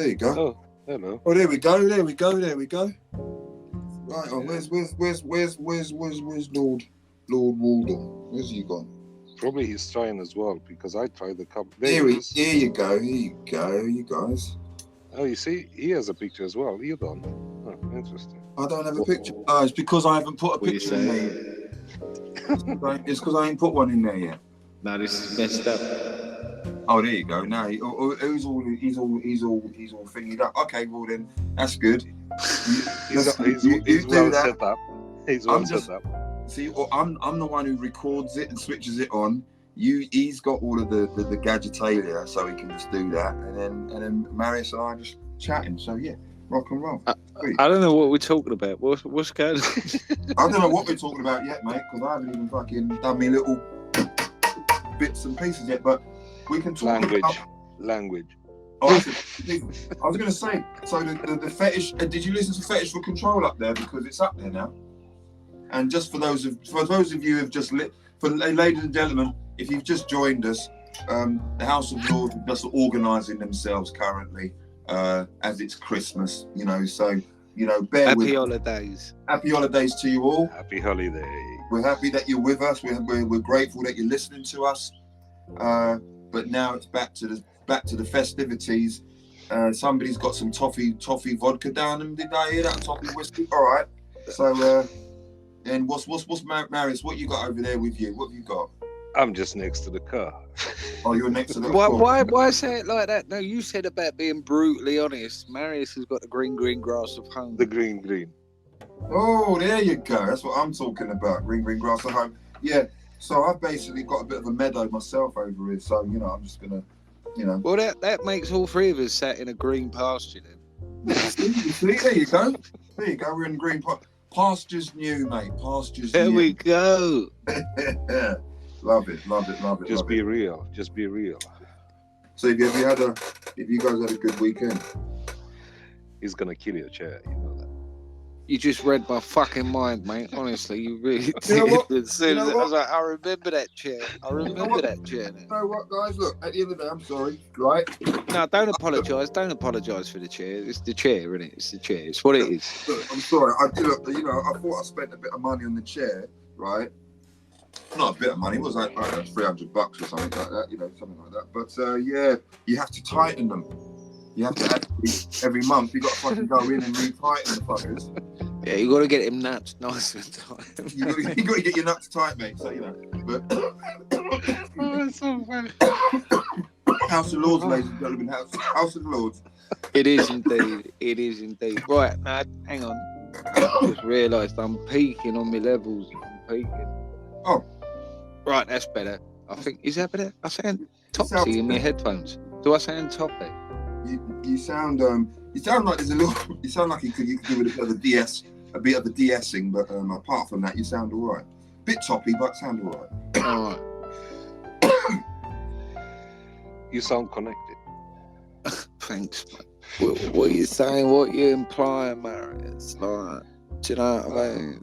there you go. Oh, hello. Oh, there we go. Right on. Where's Lord Waldon? Where's he gone? Probably he's trying as well because I tried the cup. Here you go, you guys. Oh, you see, he has a picture as well. You don't. Oh, interesting. I don't have a picture. Oh, it's because I haven't put a picture in there yet. It's because I ain't put one in there yet. No, this is messed up. Oh, there you go. Now he's all thingied up. Okay, well then, that's good. He's well set up. He's well set up. See, I'm the one who records it and switches it on. He's got all of the gadgetalia, so he can just do that, and then Marius and I just chatting. So yeah, rock and roll. I don't know what we're talking about. What's going on? I don't know what we're talking about yet, mate, because I haven't even fucking done me little bits and pieces yet. But we can talk language. Oh, I was going to say, so the fetish. Did you listen to Fetish for Control up there? Because it's up there now. And just for those of you who have just ladies and gentlemen, if you've just joined us, the House of Lords are just organising themselves currently as it's Christmas, so bear with us. Happy holidays. Happy holidays to you all. Happy holiday. We're happy that you're with us. We're grateful that you're listening to us. But now it's back to the festivities. Somebody's got some toffee vodka down them. Did I hear that? Toffee whiskey. All right. So. And what's Marius? What you got over there with you? What have you got? I'm just next to the car. Oh, you're next to the car. Why say it like that? No, you said about being brutally honest. Marius has got the green grass of home. The green. Oh, there you go. That's what I'm talking about. Green grass of home. Yeah. So I've basically got a bit of a meadow myself over here. So I'm just gonna, Well, that makes all three of us sat in a green pasture then. See, there you go. We're in green pasture. Pastures new, mate. Pastures there new. There we go. Love it. Just be real. So if you guys had a good weekend, he's gonna kill your chair. You know that. You just read my fucking mind, mate. Honestly, you really did. As soon as I was like, I remember that chair. You know what, guys? Look, at the end of the day, I'm sorry, right? No, don't apologise. Don't apologise for the chair. It's the chair, isn't it? It's the chair. It's what it is. Look, I'm sorry. I thought I spent a bit of money on the chair, right? Not a bit of money. It was like $300 or something like that. Something like that. But yeah, you have to tighten them. You have to actually, every month, you got to fucking go in and re-tighten the fuckers. Yeah, you got to get him nuts nice and tight. you got to get your nuts tight, mate. So, But that's so funny. House of Lords, ladies and gentlemen. House of Lords. It is indeed. Right, now, hang on. I just realised I'm peaking on my levels. Oh. Right, that's better. I think, is that better? I sound topsy in my headphones. Do I sound toppy? You sound like there's a little. You sound like you could do with a bit of the de-essing, but apart from that, you sound all right. Bit toppy, but sound all right. All right. You sound connected. Thanks. What are you saying? What are you implying, Marius? Like, do you know what I mean?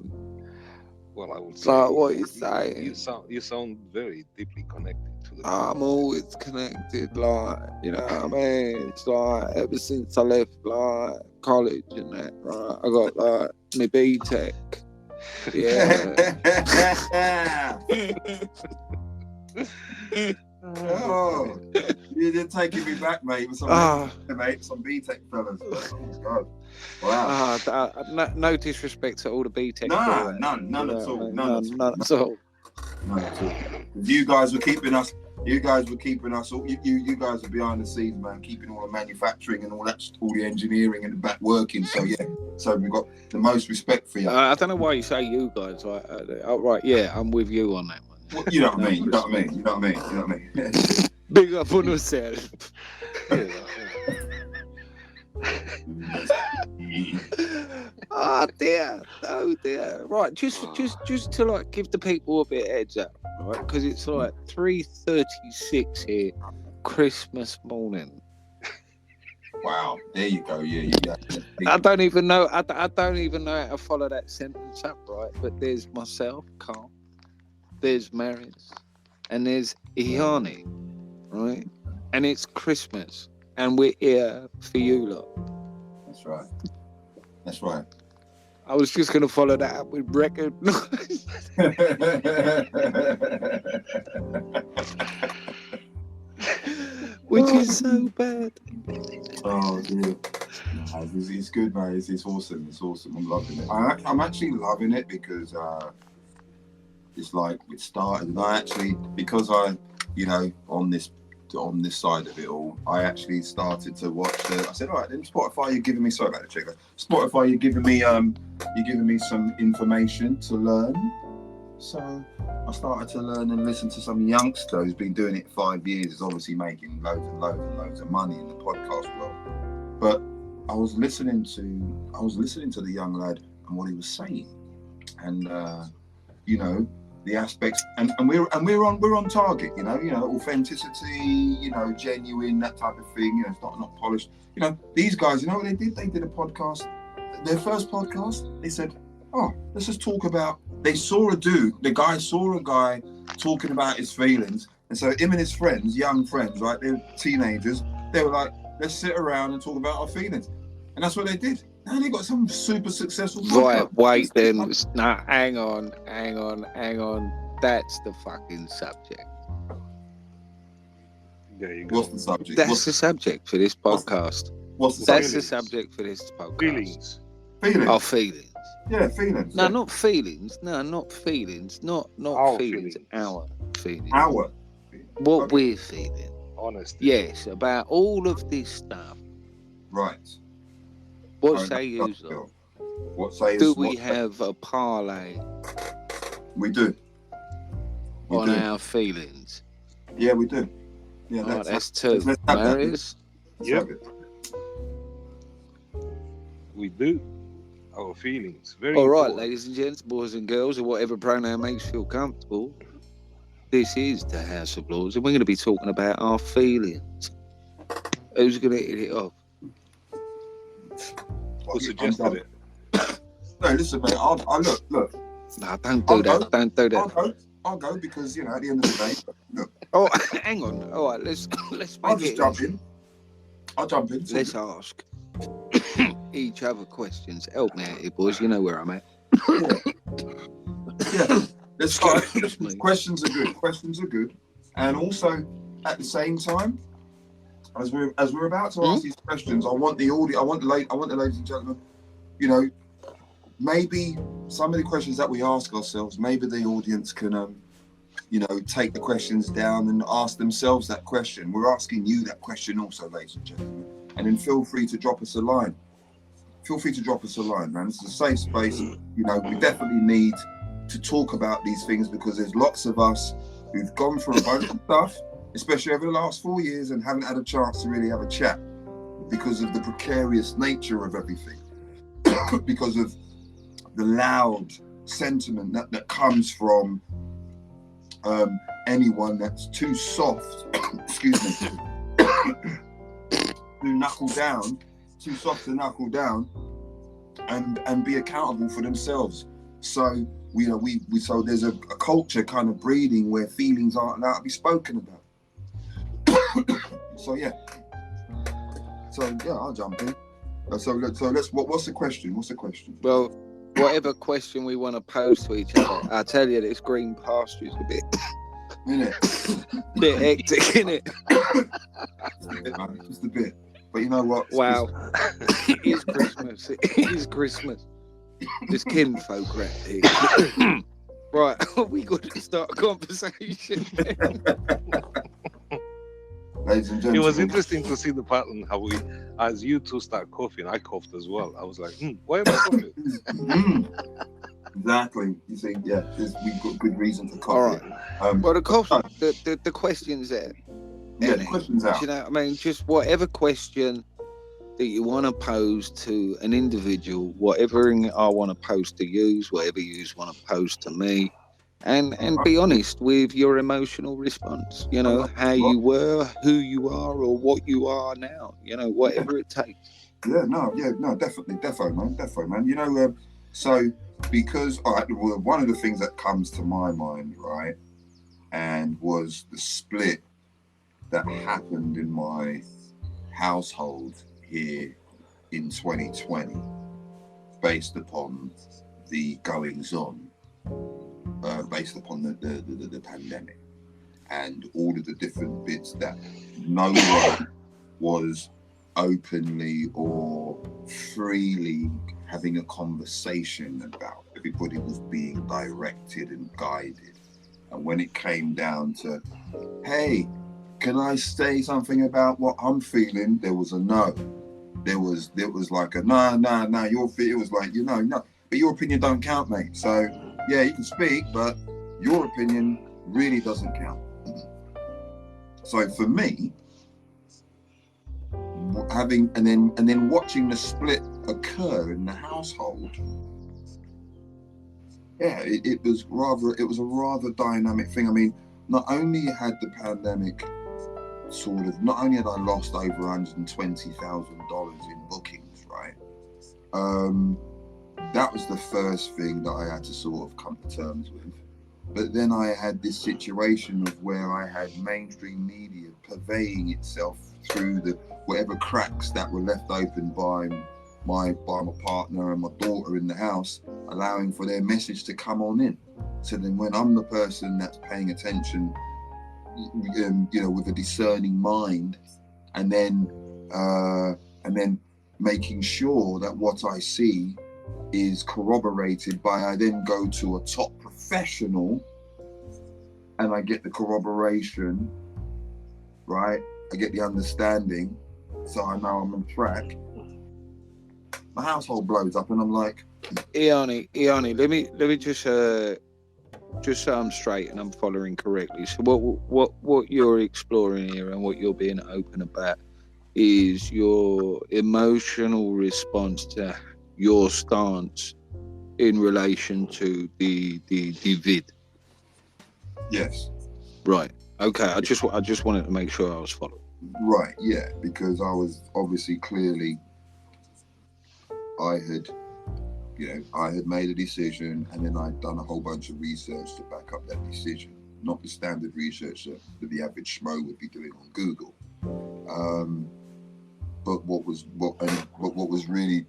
Well, I would say. Like, what are you saying? You sound very deeply connected. I'm always connected, like, you know what I mean? It's like, ever since I left, like, college and that, right? I got, like, my B-Tech. Yeah. Oh, you're taking me back, mate, with some B-Tech fellas. Oh, God. Wow. No disrespect to all the B-Tech. None at all. None at all. You guys were keeping us. You guys were behind the scenes, man, keeping all the manufacturing and all the engineering in the back working. So yeah, so we've got the most respect for you. I don't know why you say you guys. Right, yeah, I'm with you on that one. Well, you know what I mean. You know what I mean. Big up on yourself. Oh dear. Right, just to like give the people a bit of heads up, right? Because it's like 3:36 here, Christmas morning. Wow, there you go. Yeah. I don't even know. I don't even know how to follow that sentence up, right? But there's myself, Carl. There's Marius, and there's Ihani, right? And it's Christmas. and we're here for you lot. That's right. That's right. I was just going to follow that up with recognize. Which is so bad. Oh, dear. No, it's good, mate. It's awesome. It's awesome. I'm loving it. I'm actually loving it because it's like it started. And I actually, because I, on this side of it all, I actually started to watch I said, all right, then Spotify, you're giving me, sorry about the check. Spotify, you're giving me some information to learn. So I started to learn and listen to some youngster who's been doing it 5 years. Is obviously making loads and loads and loads of money in the podcast world. But I was listening to the young lad and what he was saying, and the aspects, and we're on target. Authenticity, genuine, that type of thing. It's not polished. These guys, what they did? They did a podcast. Their first podcast, they said, "Oh, let's just talk about." They saw a dude. The guy saw a guy talking about his feelings, and so him and his friends, young friends, right? They're teenagers. They were like, "Let's sit around and talk about our feelings," and that's what they did. And they got some super successful. Right, wait then. No, hang on. That's the fucking subject. There you go. What's the subject? That's the subject for this podcast. That's the subject for this podcast. Feelings. Our feelings. Yeah, feelings. No, not feelings. No, not feelings. Not Our feelings. feelings. Our feelings. Our. What Okay. we're feeling. Honesty. Yes, about all of this stuff. Right. What say you, lot? What say Do is we what have a parlay we do? We on do. our feelings? Yeah, we do. Yeah, Right, that's two. let's have that. Marius? Yep. We do. Our feelings. Very All right, important. ladies and gents, boys and girls, or whatever pronoun makes you feel comfortable. This is the House of Lords, and we're going to be talking about our feelings. Who's going to hit it off? Who suggested it? No, listen, mate. I'll look. No, don't do that. Don't do that. I'll go because at the end of the day, look. Oh, hang on. All right, let's I'll make just it. jump in. I'll jump in. Let's ask each other questions. Help me out here, boys. You know where I'm at. Yeah. Let's start. Excuse me. Questions are good. And also, at the same time, as we're about to ask these questions, I want the ladies and gentlemen, maybe some of the questions that we ask ourselves, maybe the audience can, take the questions down and ask themselves that question. We're asking you that question also, ladies and gentlemen. And then feel free to drop us a line. Man. It's a safe space. We definitely need to talk about these things because there's lots of us who've gone through a bunch of stuff, especially over the last 4 years, and haven't had a chance to really have a chat because of the precarious nature of everything, because of the loud sentiment that comes from anyone that's too soft, excuse me, too soft to knuckle down and be accountable for themselves. So so there's a culture kind of breeding where feelings aren't allowed to be spoken about. So I'll jump in. So let's. What's the question? Well, whatever question we want to pose to each other, I tell you, this green pasture's a bit, bit hectic, innit? Just a bit. But you know what? Wow, it is Christmas. It is Christmas. There's kinfolk right here. Right, we got to start a conversation. Ladies and gentlemen, It was interesting to see the pattern how as you two start coughing, I coughed as well. I was like, why am I coughing? Exactly. You see, we've got good reason to cough. All right. Well, the question's there. Yeah, the question's out. Do you know what I mean? Just whatever question that you want to pose to an individual, whatever I want to pose to you, whatever you want to pose to me, and be honest with your emotional response. How you were, who you are, or what you are now. Whatever it takes. Defo, man. So because one of the things that comes to my mind, right, and was the split that happened in my household here in 2020 based upon the goings on, based upon the pandemic and all of the different bits that no one was openly or freely having a conversation about. Everybody was being directed and guided. And when it came down to, hey, can I say something about what I'm feeling? There was a no. There was like a no. It was like, no. But your opinion don't count, mate. So yeah, you can speak, but your opinion really doesn't count. So for me, having and then watching the split occur in the household, yeah, it was a rather dynamic thing. I mean, not only had the pandemic not only had I lost over $120,000 in bookings, right? That was the first thing that I had to sort of come to terms with. But then I had this situation of where I had mainstream media purveying itself through the whatever cracks that were left open by my partner and my daughter in the house, allowing for their message to come on in. So then when I'm the person that's paying attention, with a discerning mind, and then making sure that what I see is corroborated by, I then go to a top professional and I get the corroboration, right? I get the understanding, so I know I'm on track. My household blows up and I'm like, Iani, let me just so I'm straight and I'm following correctly. So what you're exploring here and what you're being open about is your emotional response to your stance in relation to the vid. yes. Right. Okay. I just wanted to make sure I was following. Right, yeah, because I was obviously clearly, I had made a decision, and then I'd done a whole bunch of research to back up that decision. Not the standard research that the average schmo would be doing on Google. But what was really,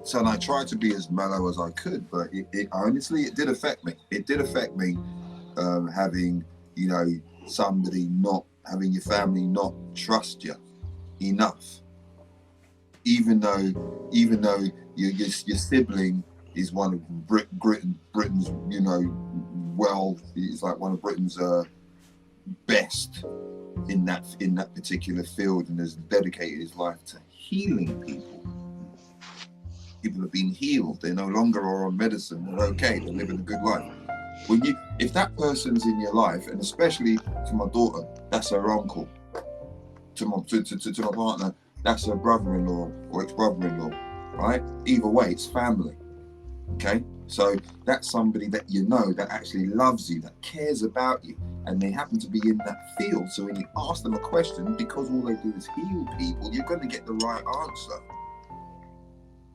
so I tried to be as mellow as I could, but it honestly, it did affect me. It did affect me, having, somebody not, having your family not trust you enough. Even though your sibling is one of Britain's, he's like one of Britain's best in that particular field, and has dedicated his life to healing people. People have been healed. They no longer are on medicine. They're okay. They're living a good life. If that person's in your life, and especially to my daughter, that's her uncle. To my partner, that's her brother-in-law or ex-brother-in-law, right? Either way, it's family, okay? So that's somebody that that actually loves you, that cares about you, and they happen to be in that field. So when you ask them a question, because all they do is heal people, you're going to get the right answer.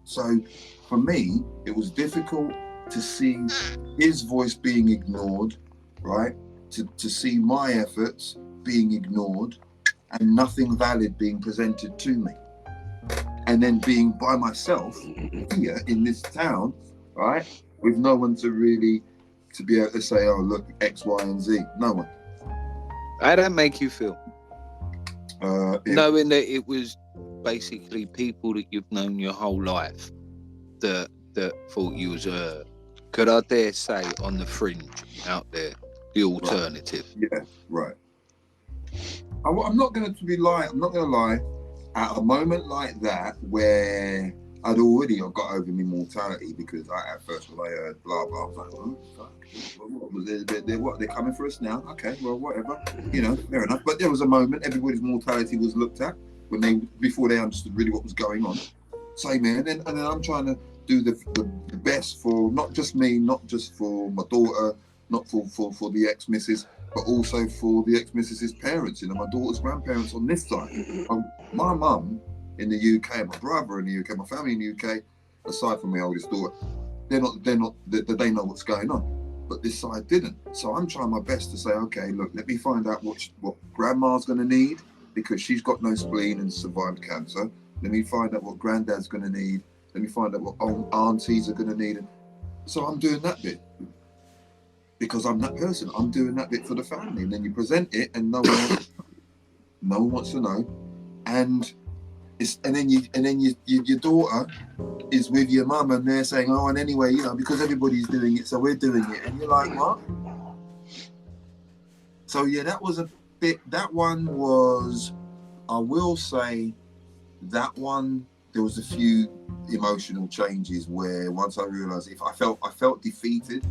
So for me, it was difficult to see his voice being ignored, right? To see my efforts being ignored, and nothing valid being presented to me. And then being by myself here in this town, right? With no one to be able to say, oh, look, X, Y, and Z. No one. How did that make you feel? Knowing that it was basically people that you've known your whole life that thought you was could I dare say, on the fringe out there, the alternative. Right. Yeah, right. I'm not going to lie. At a moment like that, where I'd already got over my mortality, because at first when I heard blah blah, I was like, oh fuck, they're coming for us now? Okay, well whatever, fair enough. But there was a moment everybody's mortality was looked at before they understood really what was going on. Same here, and then I'm trying to do the best for not just me, not just for my daughter, not for the ex-missus, but also for the ex-missus's parents, my daughter's grandparents on this side. My mum in the UK, my brother in the UK, my family in the UK, aside from my oldest daughter, they know what's going on. But this side didn't. So I'm trying my best to say, okay, look, let me find out what grandma's going to need, because she's got no spleen and survived cancer. Let me find out what granddad's going to need. Let me find out what aunties are going to need. So I'm doing that bit because I'm that person. I'm doing that bit for the family. And then you present it, and no one wants to know. And then your daughter is with your mum, and they're saying, oh, and anyway, you know, because everybody's doing it, so we're doing it. And you're like, what? So yeah, that was a bit. That one was, I will say, that one. There was a few emotional changes where once I realised I felt defeated,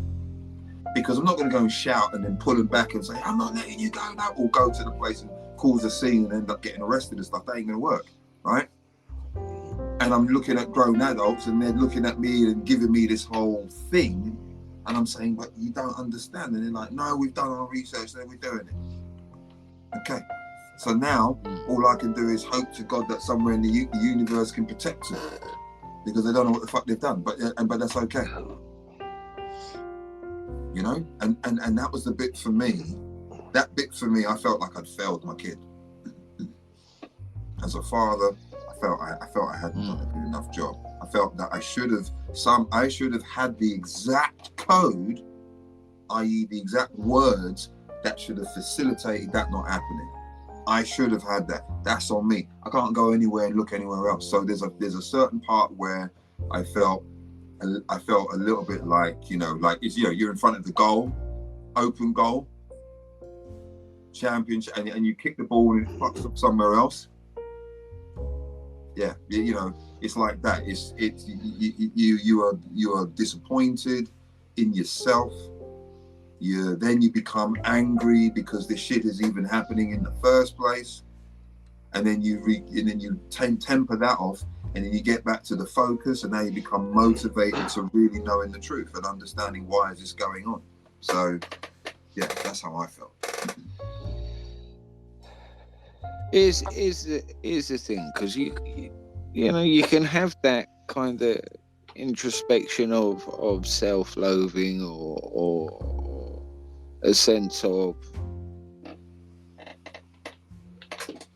because I'm not going to go and shout and then pull them back and say I'm not letting you go now, or go to the place and cause a scene and end up getting arrested and stuff. That ain't going to work, right? And I'm looking at grown adults and they're looking at me and giving me this whole thing, and I'm saying, but you don't understand. And they're like, no, we've done our research, then we're doing it. Okay. So now, all I can do is hope to God that somewhere in the universe can protect them, because they don't know what the fuck they've done. But that's okay, you know. And that was the bit for me. That bit for me, I felt like I'd failed my kid. As a father, I felt I hadn't done a good enough job. I felt that I should have had the exact code, i.e., the exact words that should have facilitated that not happening. I should have had that. That's on me. I can't go anywhere and look anywhere else. So there's a certain part where I felt a little bit like, you know, like it's, you know, you're in front of the goal, open goal, championship, and you kick the ball and it fucks up somewhere else. Yeah, you know, it's like that. You are disappointed in yourself. Then you become angry because this shit is even happening in the first place, and then you temper that off, and then you get back to the focus, and now you become motivated to really knowing the truth and understanding why is this going on. So yeah, that's how I felt. Is the thing, because you know, you can have that kind of introspection of self-loathing or a sense of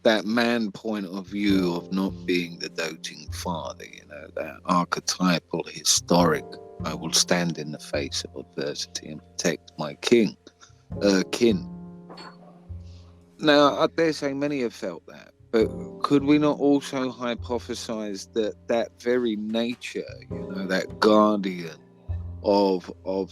that man point of view of not being the doting father, you know, that archetypal, historic, I will stand in the face of adversity and protect my kin. Now, I dare say many have felt that, but could we not also hypothesize that very nature, you know, that guardian of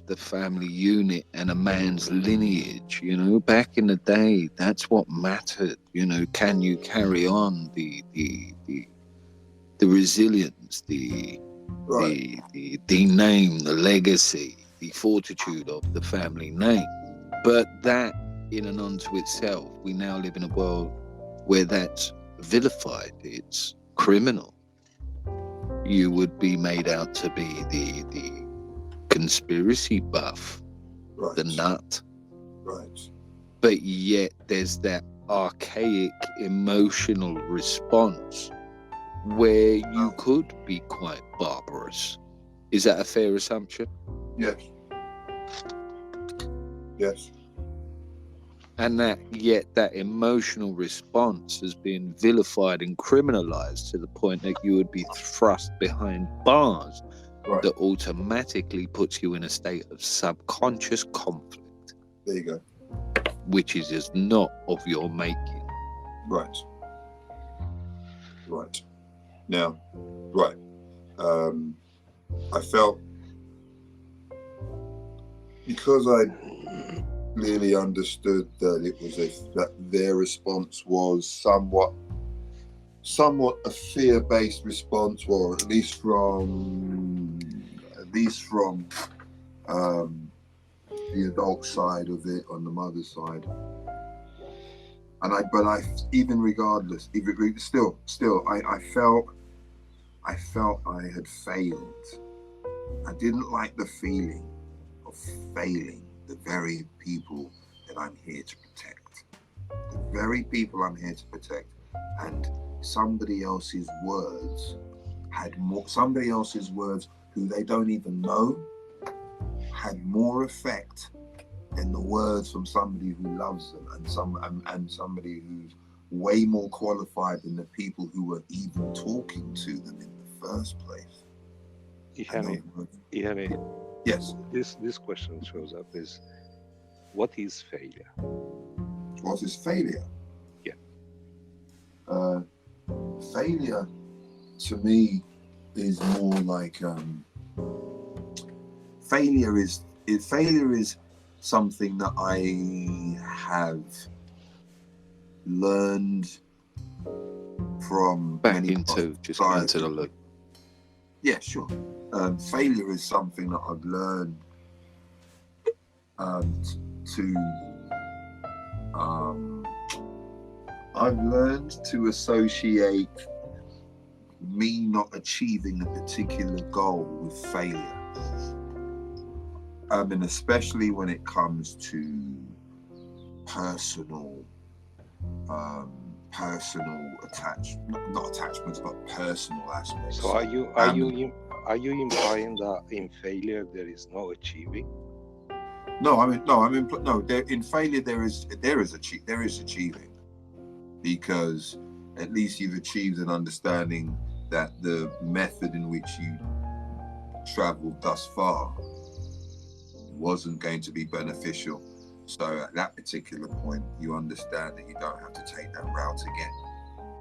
the family unit and a man's lineage, you know, back in the day, that's what mattered, you know, can you carry on the resilience, the name, the legacy, the fortitude of the family name. But that in and unto itself, we now live in a world where that's vilified, it's criminal. You would be made out to be the conspiracy buff, right, the nut, right? But yet there's that archaic emotional response where you could be quite barbarous. Is that a fair assumption? Yes. Yes. And that emotional response has been vilified and criminalized to the point that you would be thrust behind bars. Right. That automatically puts you in a state of subconscious conflict. There you go. Which is just not of your making. Right. Right. Now, right. I felt, because I clearly understood that it was that their response was somewhat a fear-based response, or at least from the adult side of it on the mother's side. But I even regardless, still, I felt I had failed. I didn't like the feeling of failing the very people that I'm here to protect. The very people I'm here to protect. And somebody else's words who they don't even know had more effect than the words from somebody who loves them and somebody way more qualified than the people who were even talking to them in the first place. Ihani, Ihani, Yes. this question shows up is, what is failure? What is failure? Yeah. Failure to me is more like failure is something that I have learned from Back into the loop. Yeah, sure. Failure is something that I've learned I've learned to associate me not achieving a particular goal with failure. And especially when it comes to personal not attachments, but personal aspects. So are you implying that in failure there is no achieving? No, in failure there is achieving, because at least you've achieved an understanding that the method in which you traveled thus far wasn't going to be beneficial. So at that particular point, you understand that you don't have to take that route again.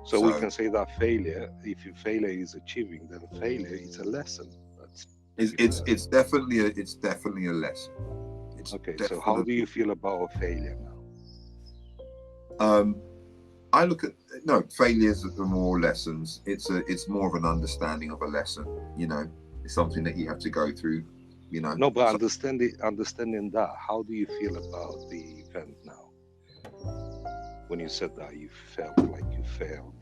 So we can say that failure, if your failure is achieving, then failure is a lesson. It's definitely a lesson. Okay, so how do you feel about a failure now? I look at failures are more lessons. It's more of an understanding of a lesson. It's something that you have to go through. No, but understanding that, how do you feel about the event now? When you said that you felt like you failed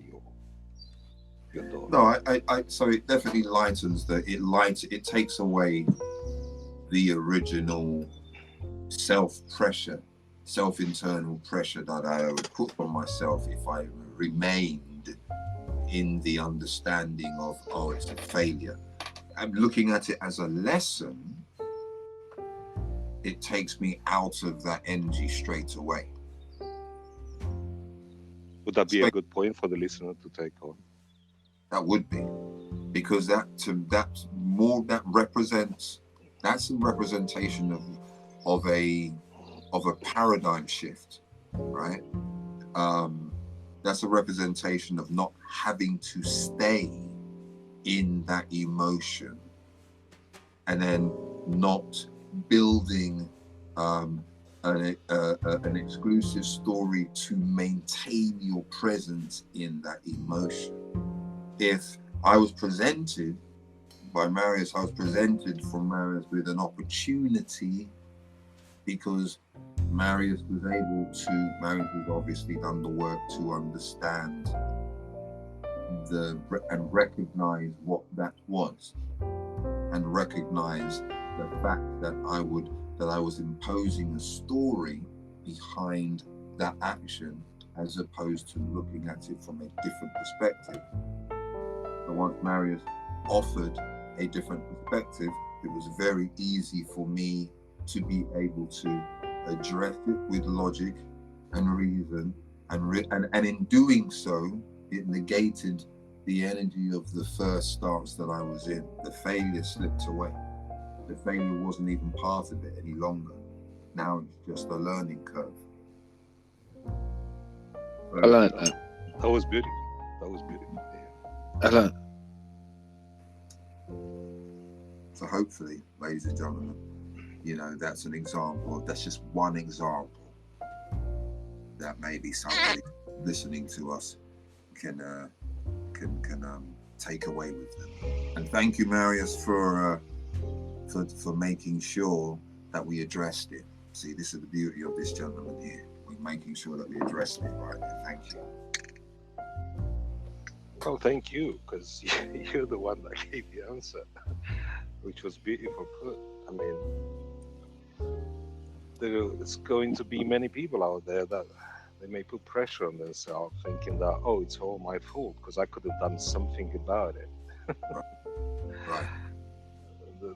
your daughter. No, so it definitely lightens it takes away the original self-internal pressure that I would put on myself if I remained in the understanding of, it's a failure. I'm looking at it as a lesson. It takes me out of that energy straight away. Would that be a good point for the listener to take on? That would be, because that's a representation of a paradigm shift, right? That's a representation of not having to stay in that emotion, and then not building an exclusive story to maintain your presence in that emotion. If I was presented from Marius with an opportunity, because Marius was obviously done the work to understand and recognize what that was, and recognize the fact that I was imposing a story behind that action, as opposed to looking at it from a different perspective. But once Marius offered a different perspective, it was very easy for me to be able to address it with logic and reason, and in doing so, it negated the energy of the first stance that I was in. The failure slipped away. The failure wasn't even part of it any longer. Now it's just a learning curve. I like that. That was beautiful. I like. So hopefully, ladies and gentlemen, that's an example. That's just one example that maybe somebody listening to us can take away with them. And thank you, Marius, for making sure that we addressed it. See, this is the beauty of this gentleman here. We're making sure that we addressed it right there. Thank you. Oh, thank you, because you're the one that gave the answer, which was beautiful put. I mean, there's going to be many people out there that they may put pressure on themselves, thinking that, it's all my fault because I could have done something about it. Right.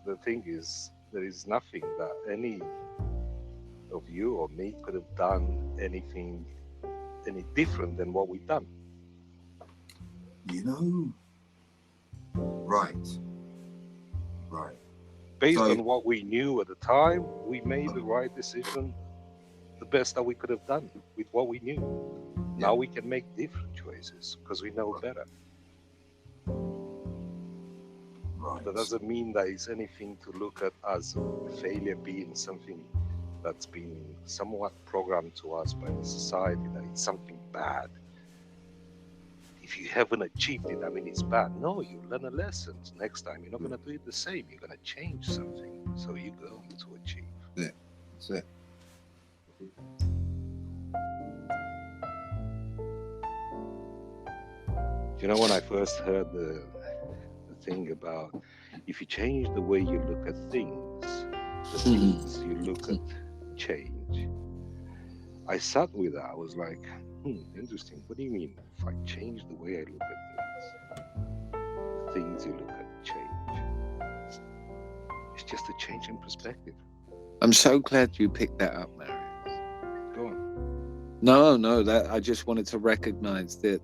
The thing is, there is nothing that any of you or me could have done anything any different than what we've done. You know, right. Based So- on what we knew at the time, we made the right decision, the best that we could have done with what we knew. Now we can make different choices because we know better. Right. That doesn't mean that it's anything to look at as failure being something that's been somewhat programmed to us by the society, that it's something bad. If you haven't achieved it, I mean, it's bad. No, you learn a lesson. Next time, you're not going to do it the same. You're going to change something. So you're going to achieve. That's it. You know, when I first heard the thing about if you change the way you look at things, the things you look at change. I sat with that. I was like, interesting. What do you mean? If I change the way I look at things, the things you look at change. It's just a change in perspective. I'm so glad you picked that up, Marius. Go on. No, that I just wanted to recognize that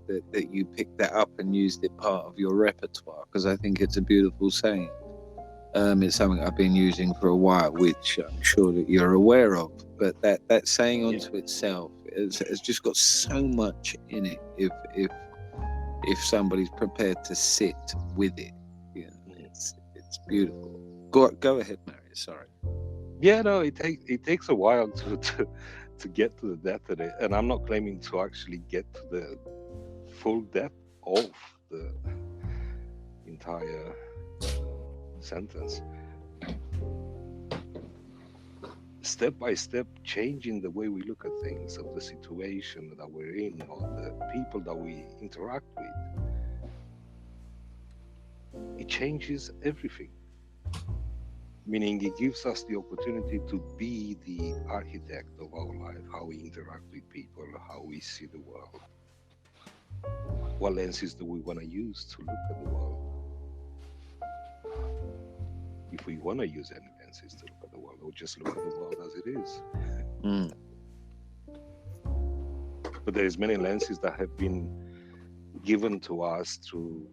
you picked that up and used it part of your repertoire, because I think it's a beautiful saying. It's something I've been using for a while, which I'm sure that you're aware of. But that saying onto itself has just got so much in it. If somebody's prepared to sit with it, you know, it's beautiful. Go ahead, Marius. Sorry. Yeah, no, it takes a while to get to the depth of it, and I'm not claiming to actually get to the full depth of the entire sentence. Step by step, changing the way we look at things, of the situation that we're in, or the people that we interact with, it changes everything. Meaning it gives us the opportunity to be the architect of our life, how we interact with people, how we see the world. What lenses do we want to use to look at the world? If we want to use any lenses to look at the world, or just look at the world as it is. But there's many lenses that have been given to us through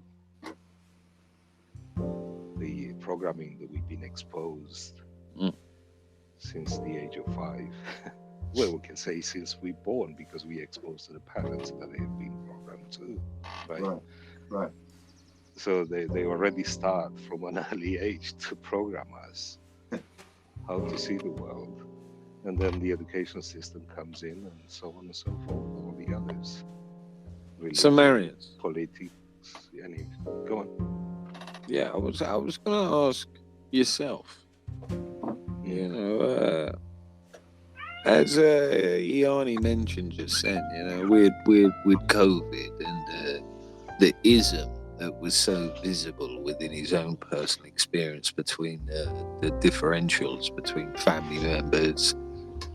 the programming that we've been exposed since the age of 5. Well, we can say since we're born, because we're exposed to the patterns that they've been programmed to, Right. So they already start from an early age to program us how to see the world. And then the education system comes in, and so on and so forth, all the others. Religion, So, Marius, politics, go on. yeah, I was going to ask yourself, you know, as Yanni mentioned just then, you know, with COVID and the ism that was so visible within his own personal experience between the differentials between family members,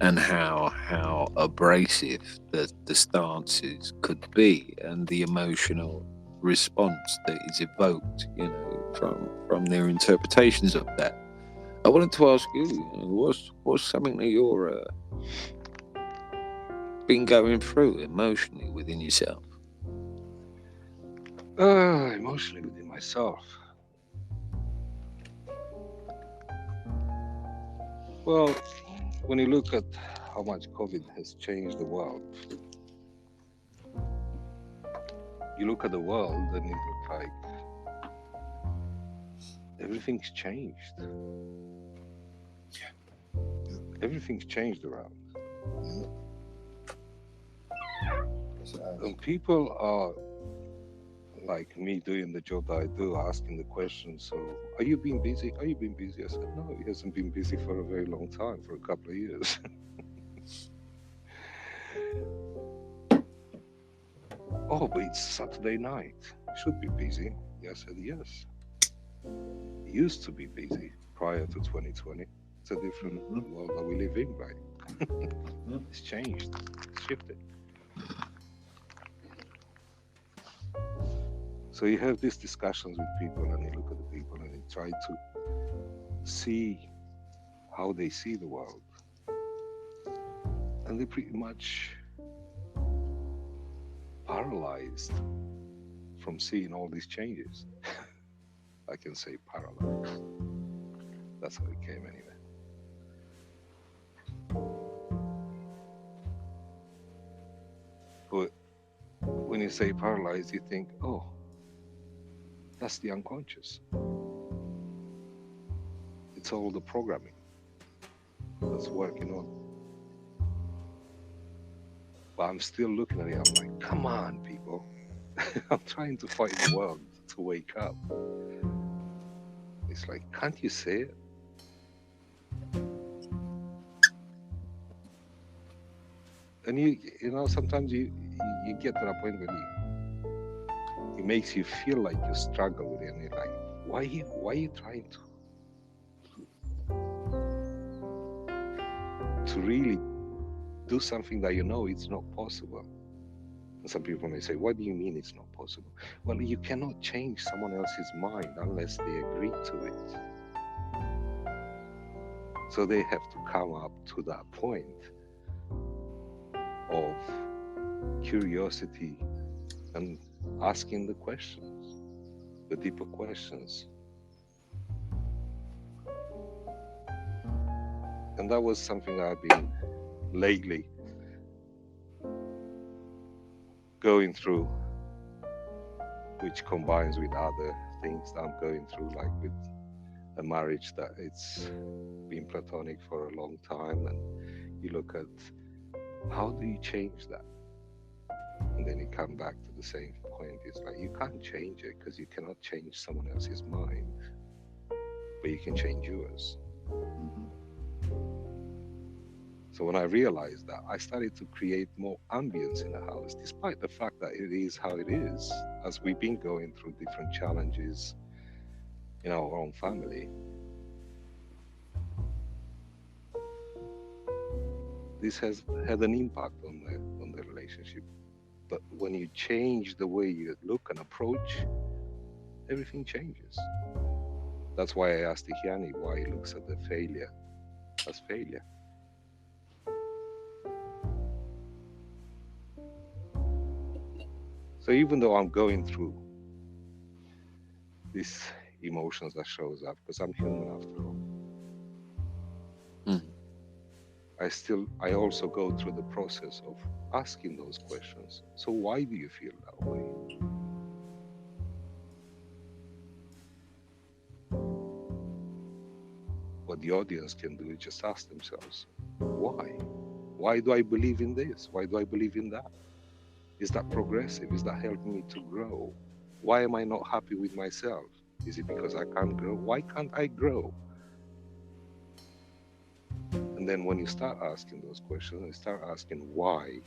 and how abrasive the stances could be, and the emotional response that is evoked, you know, from their interpretations of that. I wanted to ask you, what's something that you're been going through emotionally within yourself? Emotionally within myself. Well, when you look at how much COVID has changed the world, you look at the world and it looks like everything's changed. Everything's changed around. And people are like me doing the job that I do, asking the question, so are you being busy? Are you being busy? I said, no, he hasn't been busy for a very long time, for a couple of years. Oh, but it's Saturday night. You should be busy. I said, yes. It used to be busy prior to 2020. It's a different world that we live in, right? It's changed. It's shifted. So you have these discussions with people, and you look at the people and you try to see how they see the world. And they pretty much paralyzed from seeing all these changes. I can say paralyzed. That's how it came anyway. But when you say paralyzed, you think, oh, that's the unconscious. It's all the programming that's working on. But I'm still looking at it, I'm like, come on, people. I'm trying to fight the world to wake up. It's like, can't you see it? And you know, sometimes you get to that point when it makes you feel like you struggle with it, and you're like, why are you trying to really do something that you know it's not possible? And some people may say, what do you mean it's not possible? Well, you cannot change someone else's mind unless they agree to it. So they have to come up to that point of curiosity and asking the questions, the deeper questions. And that was something I've been lately going through, which combines with other things that I'm going through, like with a marriage that it's been platonic for a long time, and you look at how do you change that? And then you come back to the same point. It's like, you can't change it because you cannot change someone else's mind, but you can change yours. So when I realized that, I started to create more ambience in the house, despite the fact that it is how it is, as we've been going through different challenges in our own family. This has had an impact on the relationship. But when you change the way you look and approach, everything changes. That's why I asked Ihiani why he looks at the failure as failure. So even though I'm going through these emotions that shows up, because I'm human after all, I also go through the process of asking those questions. So why do you feel that way? What the audience can do is just ask themselves, why? Why do I believe in this? Why do I believe in that? Is that progressive? Is that helping me to grow? Why am I not happy with myself? Is it because I can't grow? Why can't I grow? And then when you start asking those questions, you start asking why.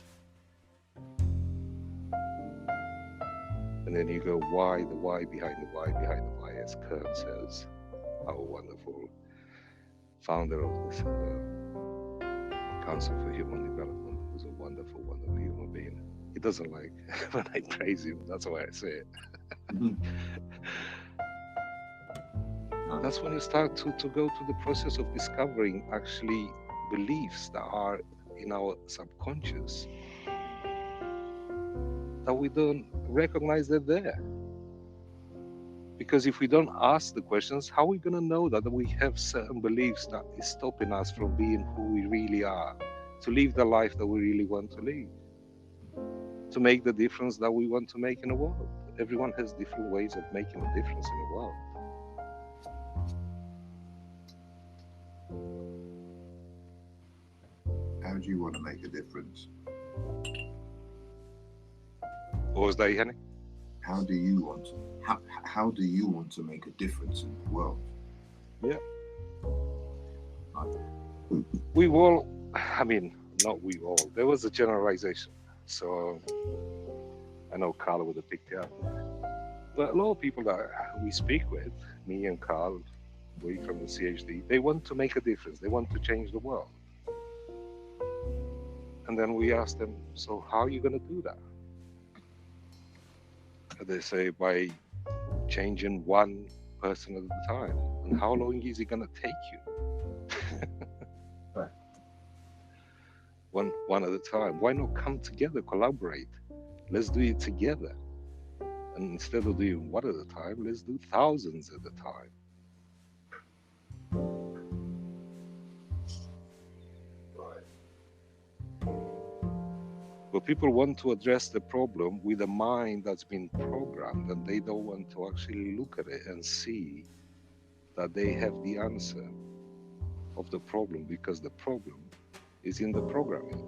And then you go, why, the why behind the why behind the why, as Kern says, our wonderful founder of this Council for Human Development, who's a wonderful, wonderful human being. He doesn't like when I praise him, that's why I say it. That's when you start to go through the process of discovering actually beliefs that are in our subconscious that we don't recognize they're there. Because if we don't ask the questions, how are we going to know that we have certain beliefs that is stopping us from being who we really are, to live the life that we really want to live, to make the difference that we want to make in the world? Everyone has different ways of making a difference in the world. How do you want to make a difference? What was that, Henny? How do you want to make a difference in the world? Yeah. We all, I mean, not we all, there was a generalization. So I know Carl would have picked it up. But a lot of people that we speak with, me and Carl, we from the CHD, they want to make a difference. They want to change the world. And then we ask them, so how are you going to do that? And they say, by changing one person at a time. And how long is it going to take you? Right. One at a time. Why not come together, collaborate, Let's do it together. And instead of doing one at a time, let's do thousands at a time. But people want to address the problem with a mind that's been programmed, and they don't want to actually look at it and see that they have the answer of the problem, because the problem is in the programming.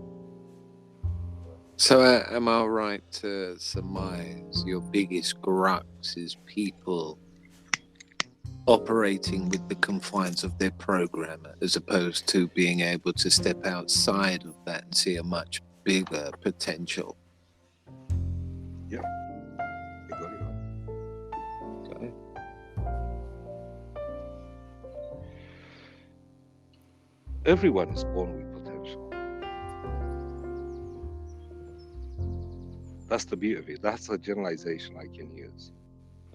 So am I right to surmise your biggest crux is people operating with the confines of their programmer, as opposed to being able to step outside of that and see a much bigger potential? You got it right. Okay. Everyone is born with potential. That's the beauty of it. That's a generalization I can use.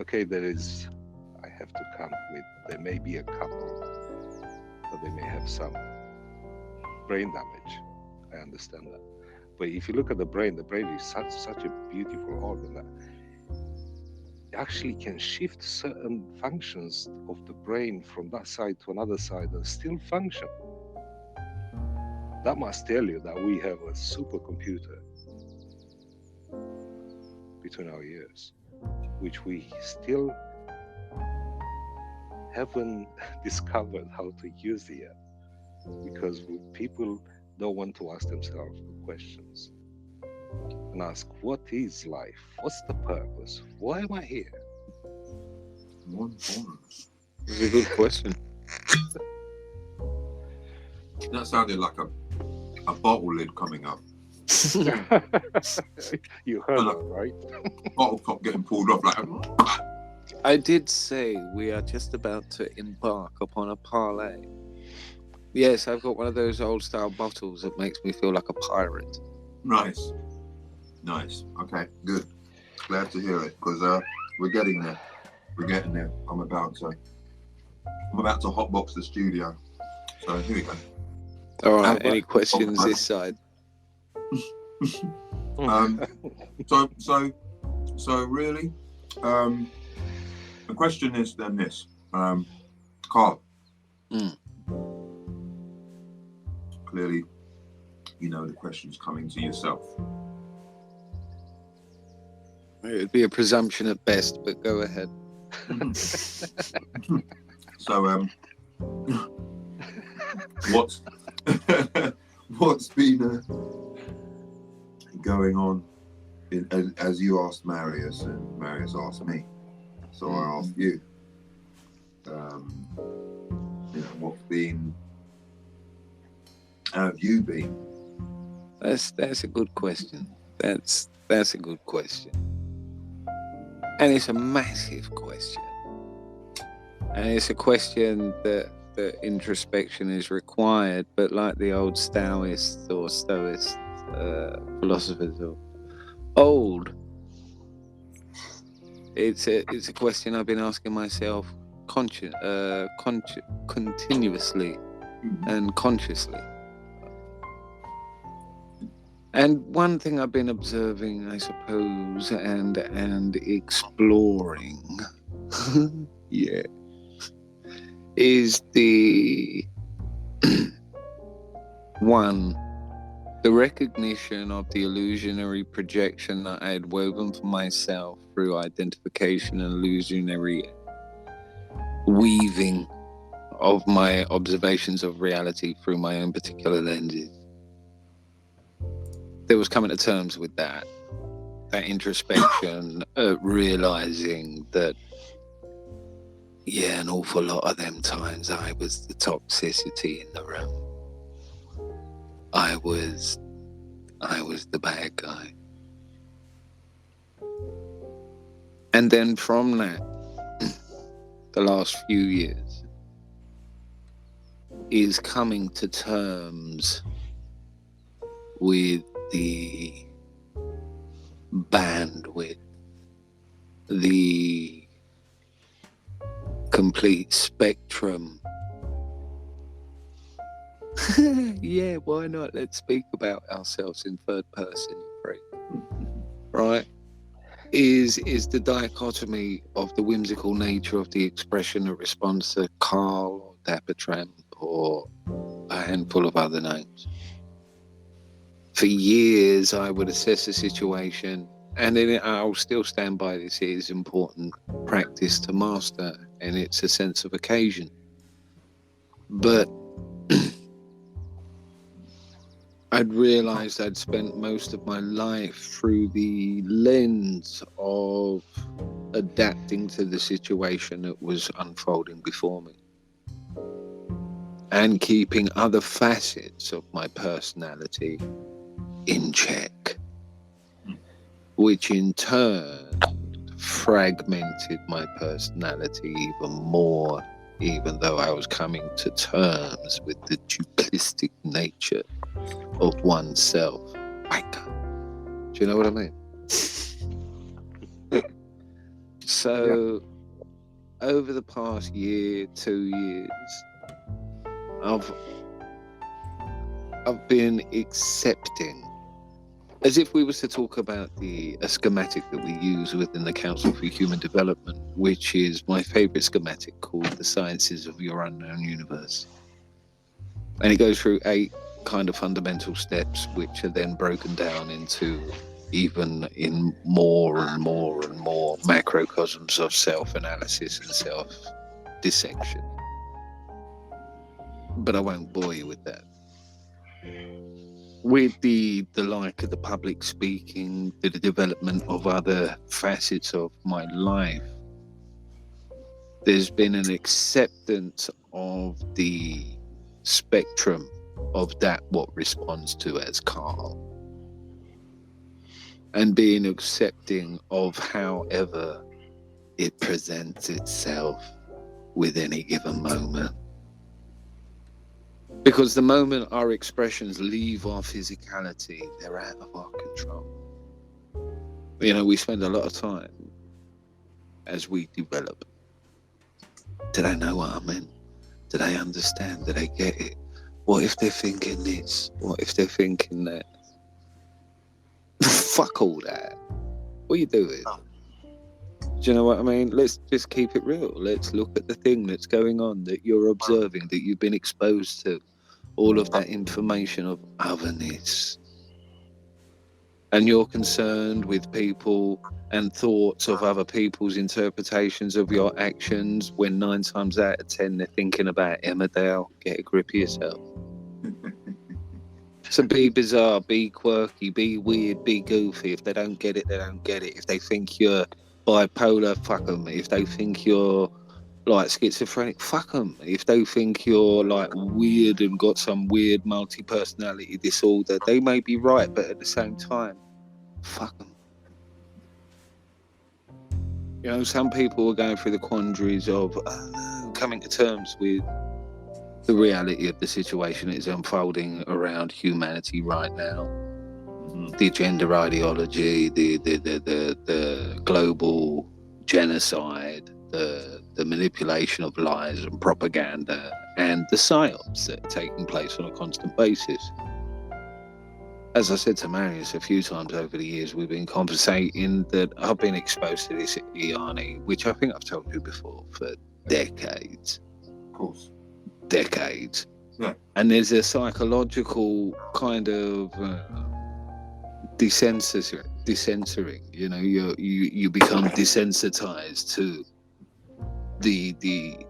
Okay, I have to come with, there may be a couple that they may have some brain damage. I understand that. But if you look at the brain is such a beautiful organ that it actually can shift certain functions of the brain from that side to another side and still function. That must tell you that we have a supercomputer between our ears, which we still haven't discovered how to use it yet, because people don't want to ask themselves the questions and ask, what is life? What's the purpose? Why am I here? It's a good question. That sounded like a bottle lid coming up. You heard that, right? Bottle top getting pulled off like. I did say we are just about to embark upon a parlay. Yes, I've got one of those old style bottles that makes me feel like a pirate. Nice. Okay, good. Glad to hear it, because we're getting there. I'm about to hotbox the studio. So here we go. All right. Any questions this side? So really, the question is then this, Carl. Clearly, you know the question's coming to yourself. It would be a presumption at best, but go ahead. So, what's been going on as you asked Marius and Marius asked me, so I asked you. What's been? How have you been? That's a good question. That's a good question, and it's a massive question, and it's a question that introspection is required. But like the old Taoists or Stoics philosophers of old, it's a question I've been asking myself continuously and consciously. And one thing I've been observing, I suppose, and exploring, yeah, is the the recognition of the illusionary projection that I had woven for myself through identification and illusionary weaving of my observations of reality through my own particular lenses. There was coming to terms with that introspection, realizing that, yeah, an awful lot of them times I was the toxicity in the room. I was the bad guy. And then from that, the last few years is coming to terms with the bandwidth, the complete spectrum. Yeah, why not? Let's speak about ourselves in third person, right? right, is the dichotomy of the whimsical nature of the expression of response to Carl or Dapper Tramp or a handful of other names. For years, I would assess a situation, and then I'll still stand by this. It is important practice to master, and it's a sense of occasion. But I'd realized I'd spent most of my life through the lens of adapting to the situation that was unfolding before me and keeping other facets of my personality in check, which in turn fragmented my personality even more, even though I was coming to terms with the duplistic nature of oneself. Do you know what I mean? So, over the past year, 2 years, I've been accepting, as if we was to talk about a schematic that we use within the Council for Human Development, which is my favorite schematic, called The Sciences of Your Unknown Universe. And it goes through 8 kind of fundamental steps, which are then broken down into even in more and more and more macrocosms of self-analysis and self-dissection. But I won't bore you with that. With the like of the public speaking, the development of other facets of my life, there's been an acceptance of the spectrum of that what responds to as Carl, and being accepting of however it presents itself with any given moment. Because the moment our expressions leave our physicality, they're out of our control. You know, we spend a lot of time as we develop. Do they know what I meant? Do they understand? Do they get it? What if they're thinking this? What if they're thinking that? Fuck all that. What are you doing? Do you know what I mean? Let's just keep it real. Let's look at the thing that's going on, that you're observing, that you've been exposed to. All of that information of otherness. And you're concerned with people and thoughts of other people's interpretations of your actions, when 9 times out of 10 they're thinking about Emmerdale. Get a grip of yourself. So be bizarre, be quirky, be weird, be goofy. If they don't get it, they don't get it. If they think you're bipolar, fuck them. If they think you're like schizophrenic, fuck them. If they think you're like weird and got some weird multi-personality disorder, they may be right, but at the same time, fuck them. You know, some people are going through the quandaries of coming to terms with the reality of the situation that is unfolding around humanity right now. The gender ideology, the global genocide, the manipulation of lies and propaganda, and the psyops that are taking place on a constant basis. As I said to Marius a few times over the years, we've been conversating that I've been exposed to this Iani, which I think I've told you before, for decades. Of course. Decades. Yeah. And there's a psychological kind of desensoring. You know, you become desensitized to the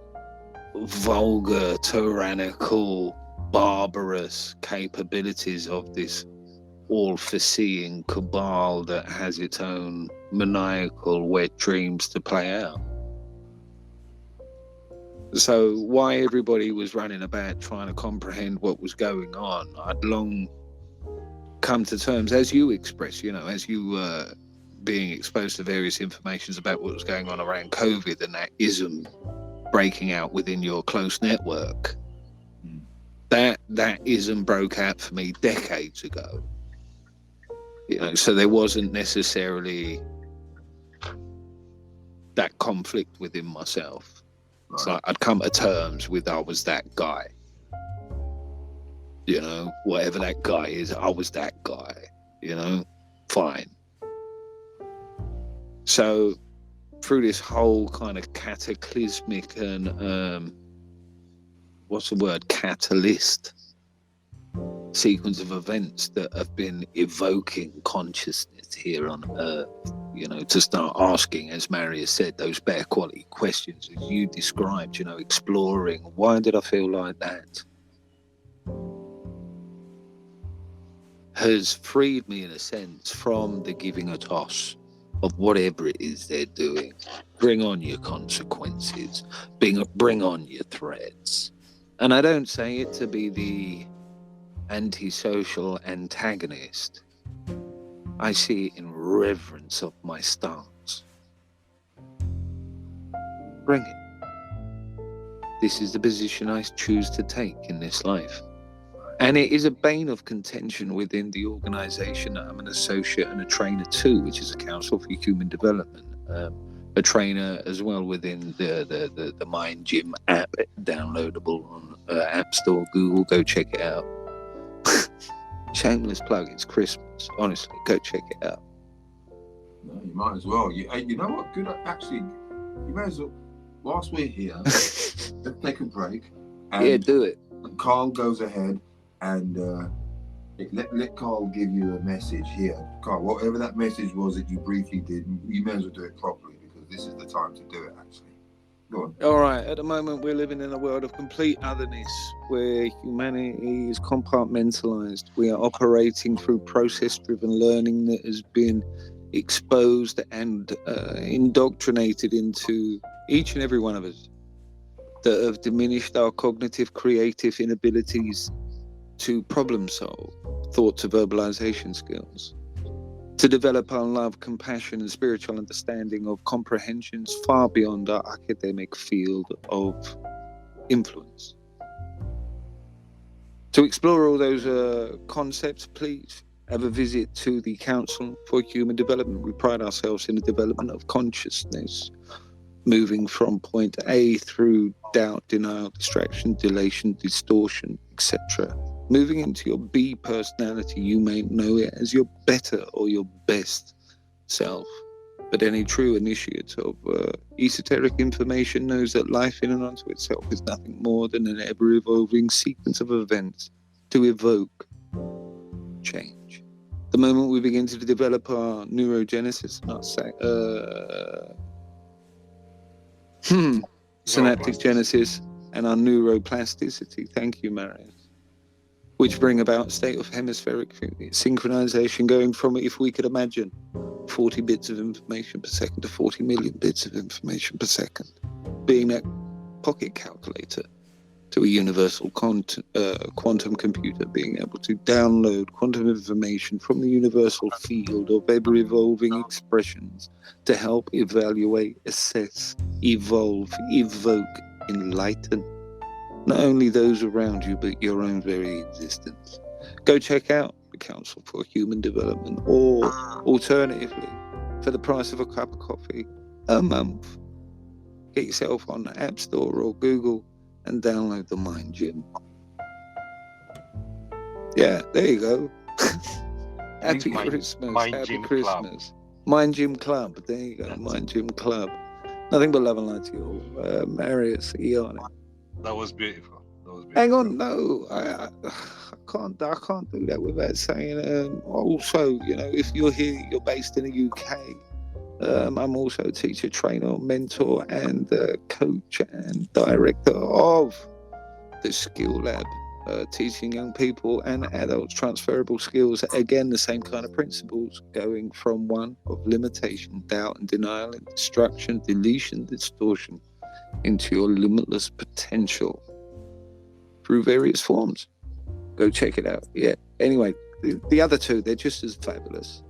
vulgar, tyrannical, barbarous capabilities of this all-foreseeing cabal that has its own maniacal wet dreams to play out. So why everybody was running about trying to comprehend what was going on, I'd long come to terms, as you express, you know, as you were being exposed to various informations about what was going on around COVID and that ism breaking out within your close network. That ism broke out for me decades ago. You know, so there wasn't necessarily that conflict within myself. Right. So I'd come to terms with I was that guy. You know, whatever that guy is, I was that guy. You know, fine. So through this whole kind of cataclysmic and catalyst sequence of events that have been evoking consciousness here on Earth, to start asking, as Marius said, those better quality questions as you described, exploring, why did I feel like that? Has freed me in a sense from the giving a toss of whatever it is they're doing. Bring on your consequences, bring on your threats. And I don't say it to be the antisocial antagonist. I see it in reverence of my stance. Bring it. This is the position I choose to take in this life. And it is a bane of contention within the organization that I'm an associate and a trainer to, which is a Council for Human Development. A trainer as well within the Mind Gym app, downloadable on App Store, Google. Go check it out. Shameless plug, it's Christmas. Honestly, go check it out. No, you might as well. You know what? Good. Actually, you may as well. Whilst we're here, let's take a break. And Yeah, do it. Carl goes ahead and let Carl give you a message here. Carl, whatever that message was that you briefly did, you may as well do it properly because this is the time to do it. Actually, go on. All right. At the moment, we're living in a world of complete otherness, where humanity is compartmentalized. We are operating through process-driven learning that has been exposed and indoctrinated into each and every one of us, that have diminished our cognitive, creative inabilities to problem solve, thought to verbalization skills, to develop our love, compassion, and spiritual understanding of comprehensions far beyond our academic field of influence. To explore all those concepts, please have a visit to the Council for Human Development. We pride ourselves in the development of consciousness, moving from point A through doubt, denial, distraction, dilation, distortion, etc. Moving into your B personality, you may know it as your better or your best self. But any true initiate of esoteric information knows that life in and unto itself is nothing more than an ever-evolving sequence of events to evoke change. The moment we begin to develop our neurogenesis, synaptic genesis, and our neuroplasticity, thank you, Marius, which bring about state of hemispheric synchronization, going from, if we could imagine, 40 bits of information per second to 40 million bits of information per second, being that pocket calculator, to a universal quantum computer, being able to download quantum information from the universal field of ever-evolving expressions to help evaluate, assess, evolve, evoke, enlighten not only those around you, but your own very existence. Go check out the Council for Human Development, or alternatively, for the price of a cup of coffee a month, get yourself on the App Store or Google and download the Mind Gym. Yeah, there you go. Happy Christmas. Happy Christmas. Mind Gym Club. There you go. Mind Gym Club. Nothing but love and light to you all. Marius, Eon. That was beautiful. Hang on, no, I can't do that without saying. Also, if you're here, you're based in the UK. I'm also a teacher, trainer, mentor, and coach and director of the Skill Lab, teaching young people and adults transferable skills. Again, the same kind of principles, going from one of limitation, doubt, and denial, and destruction, deletion, distortion, into your limitless potential through various forms. Go check it out. Yeah. Anyway, the other two, they're just as fabulous.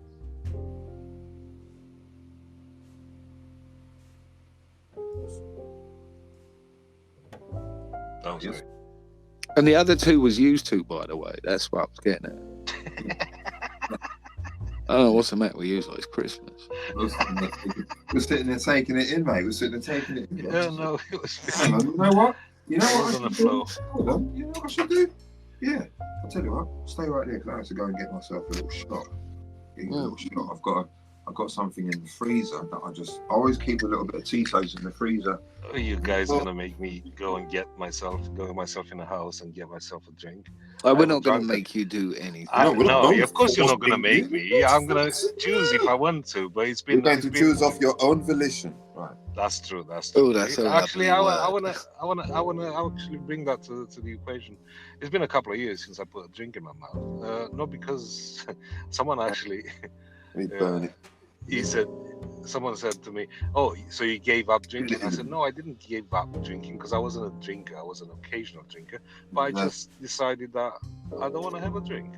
Oh, yes. And the other two was used to, by the way. That's what I was getting at. Oh, what's the matter with you? It's Christmas. We're sitting there taking it in, mate. We're sitting there taking it in. Yeah, no, it was. Hang on, you know what? You know what? On the floor. Hold on. You know what I should do? Yeah. I'll tell you what. Stay right there because I have to go and get myself a little shot. I've got I've got something in the freezer that I always keep a little bit of Tito's in the freezer. Are you guys gonna make me go myself in the house and get myself a drink? We're I not would going to drunk make you do anything. No, we're not going of course you're not gonna forcing make you. me. I'm gonna choose if I want to, but it's You're been. going to choose off your own volition, right? That's true. Oh, that's a Actually, lovely I wanna actually bring that to the equation. It's been a couple of years since I put a drink in my mouth. Not because someone actually. We burn it. Someone said to me, "Oh, so you gave up drinking?" I said, "No, I didn't give up drinking because I wasn't a drinker. I was an occasional drinker, but I just decided that I don't want to have a drink.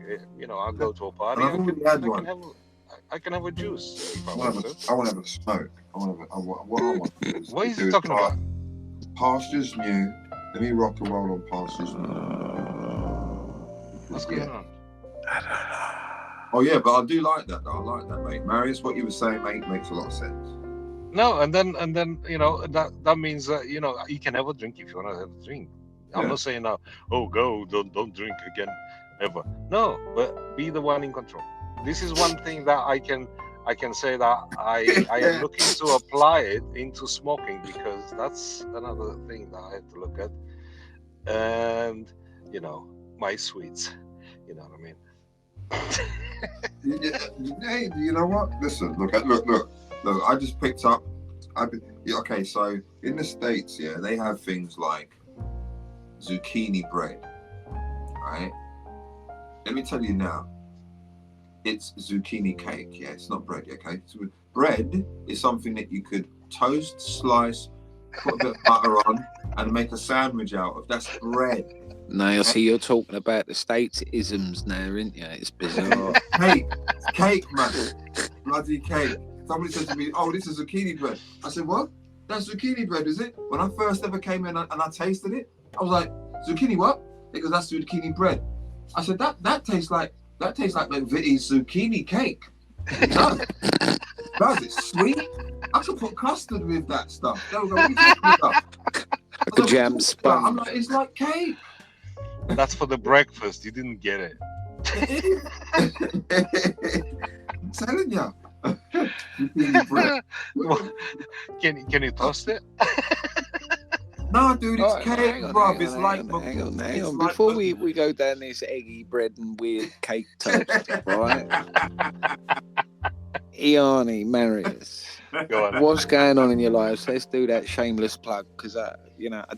I'll go to a party. And I've already had one. I can have a juice if I I want want to." to have a smoke. What I want to do is What is do he talking about? Pastures New. Let me rock and roll on Pastures New. What's going on? Oh yeah, but I do like that. I like that, mate. Marius, what you were saying, mate, makes a lot of sense. No, and then that means that you can have a drink if you want to have a drink. I'm Yeah. not saying now, don't drink again ever. No, but be the one in control. This is one thing that I can say that I am looking to apply it into smoking, because that's another thing that I have to look at. And my sweets, you know what I mean. Hey, you know what? Listen, look. I just picked up. Okay, so in the States, yeah, they have things like zucchini bread, right? Let me tell you now, it's zucchini cake. Yeah, it's not bread. Okay, so bread is something that you could toast, slice, put a bit of butter on, and make a sandwich out of. That's bread. Now, I see you're talking about the States isms now, aren't you? It's bizarre. Cake, man. Bloody cake. Somebody said to me, "Oh, this is zucchini bread." I said, "What? That's zucchini bread, is it?" When I first ever came in and I tasted it, I was like, "Zucchini what?" Because that's zucchini bread. I said, that tastes like McVitie's zucchini cake. It does. Does it sweet? I could put custard with that stuff. There we go. What are you talking about? A jam sponge. I'm like, it's like cake. That's for the breakfast. You didn't get it. I'm telling you. Can you toast it? No, dude, it's cake, hang on, bruv. hang It's on, like hang on. it's like- Before we go down this eggy bread and weird cake toast, right? Iani, Marius, Go on. what's going on in your lives? Let's do that shameless plug, because I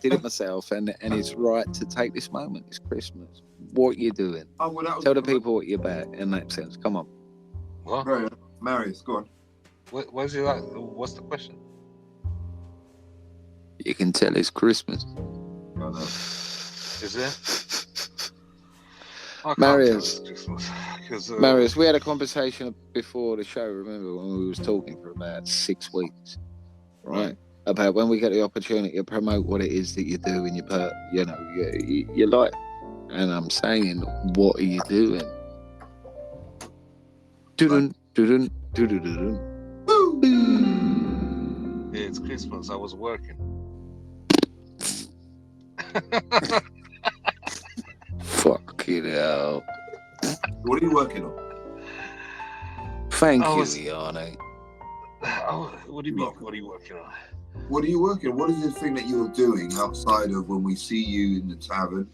did it myself, and it's right to take this moment. It's Christmas. What you doing? Oh, well, that was Tell the people what you're about in that sense. Come on. What? Very good. Marius, go on. What's it like? What's the question? You can tell it's Christmas. Oh, no. Is it? I can't Marius. tell it's Christmas, 'cause, Marius, we had a conversation before the show, remember, when we was talking for about 6 weeks, right? About when we get the opportunity to promote what it is that you do in your life. And I'm saying, what are you doing? Dun dun dun dun. Yeah, it's Christmas. I was working. Fucking hell. What are you working on? Thank I you, was- Iani. Oh, what do you mean? What are you working on? What are you working on? What is the thing that you're doing outside of when we see you in the tavern?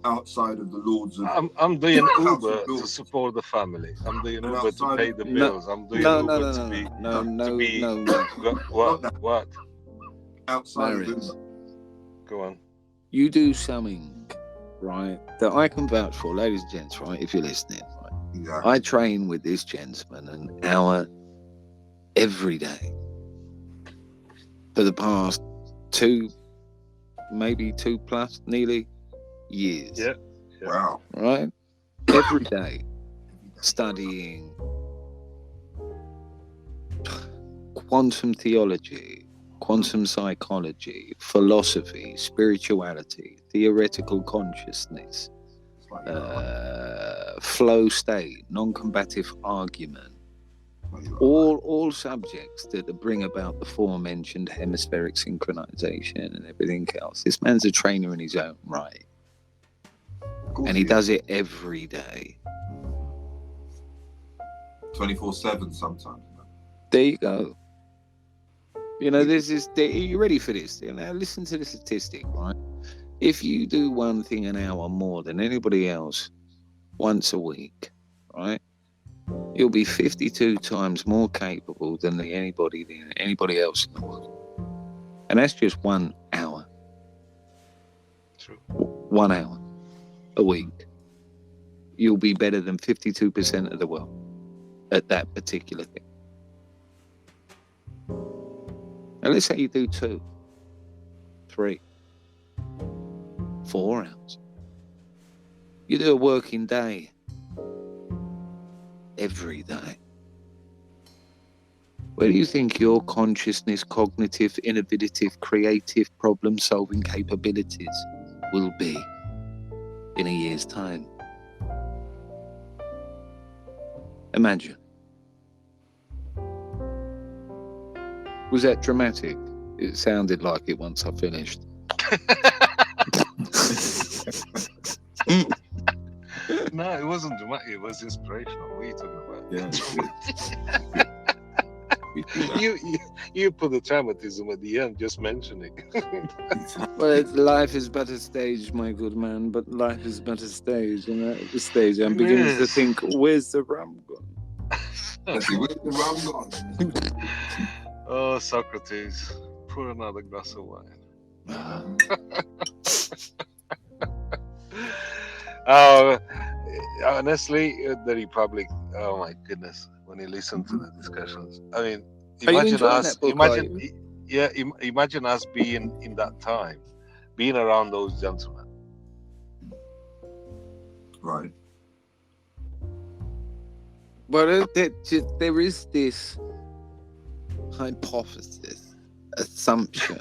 Outside of the Lords of... I'm doing House Uber of Lords. to support the family. I'm doing And Uber to outside pay of- the No, bills. I'm doing No, Uber no, to no, be. no, no, be- no, no. What? outside Marius. of Go on. You do something, right, that I can vouch for, ladies and gents, right, if you're listening, right? Exactly. I train with this gentleman an hour every day for the past 2 plus nearly years. Yeah. Wow. Right? Every day studying quantum theology, quantum psychology, philosophy, spirituality, theoretical consciousness, It's like, flow state, non-combative argument, all subjects that bring about the aforementioned hemispheric synchronization and everything else. This man's a trainer in his own right, and he does it every day. 24/7 sometimes. There you go. You know, are you ready for this? You know, listen to the statistic, right? If you do one thing an hour more than anybody else once a week, right, you'll be 52 times more capable than anybody else in the world. And that's just 1 hour. True. 1 hour a week. You'll be better than 52% of the world at that particular thing. And let's say you do 2, 3, 4 hours. You do a working day every day. Where do you think your consciousness, cognitive, innovative, creative, problem-solving capabilities will be in a year's time? Imagine. Was that dramatic? It sounded like it once I finished. No, it wasn't dramatic. It was inspirational. What are you talking about? Yeah. You put the dramatism at the end, just mentioning. Well, life is but a stage, my good man. But life is but a stage, and at the stage, I'm beginning to think, where's the rum gone? Where's the rum gone? Oh, Socrates, pour another glass of wine. Honestly, the Republic. Oh my goodness! When you listen to the discussions, I mean, imagine us. Imagine us being in that time, being around those gentlemen. Right. Well, there is this hypothesis, assumption,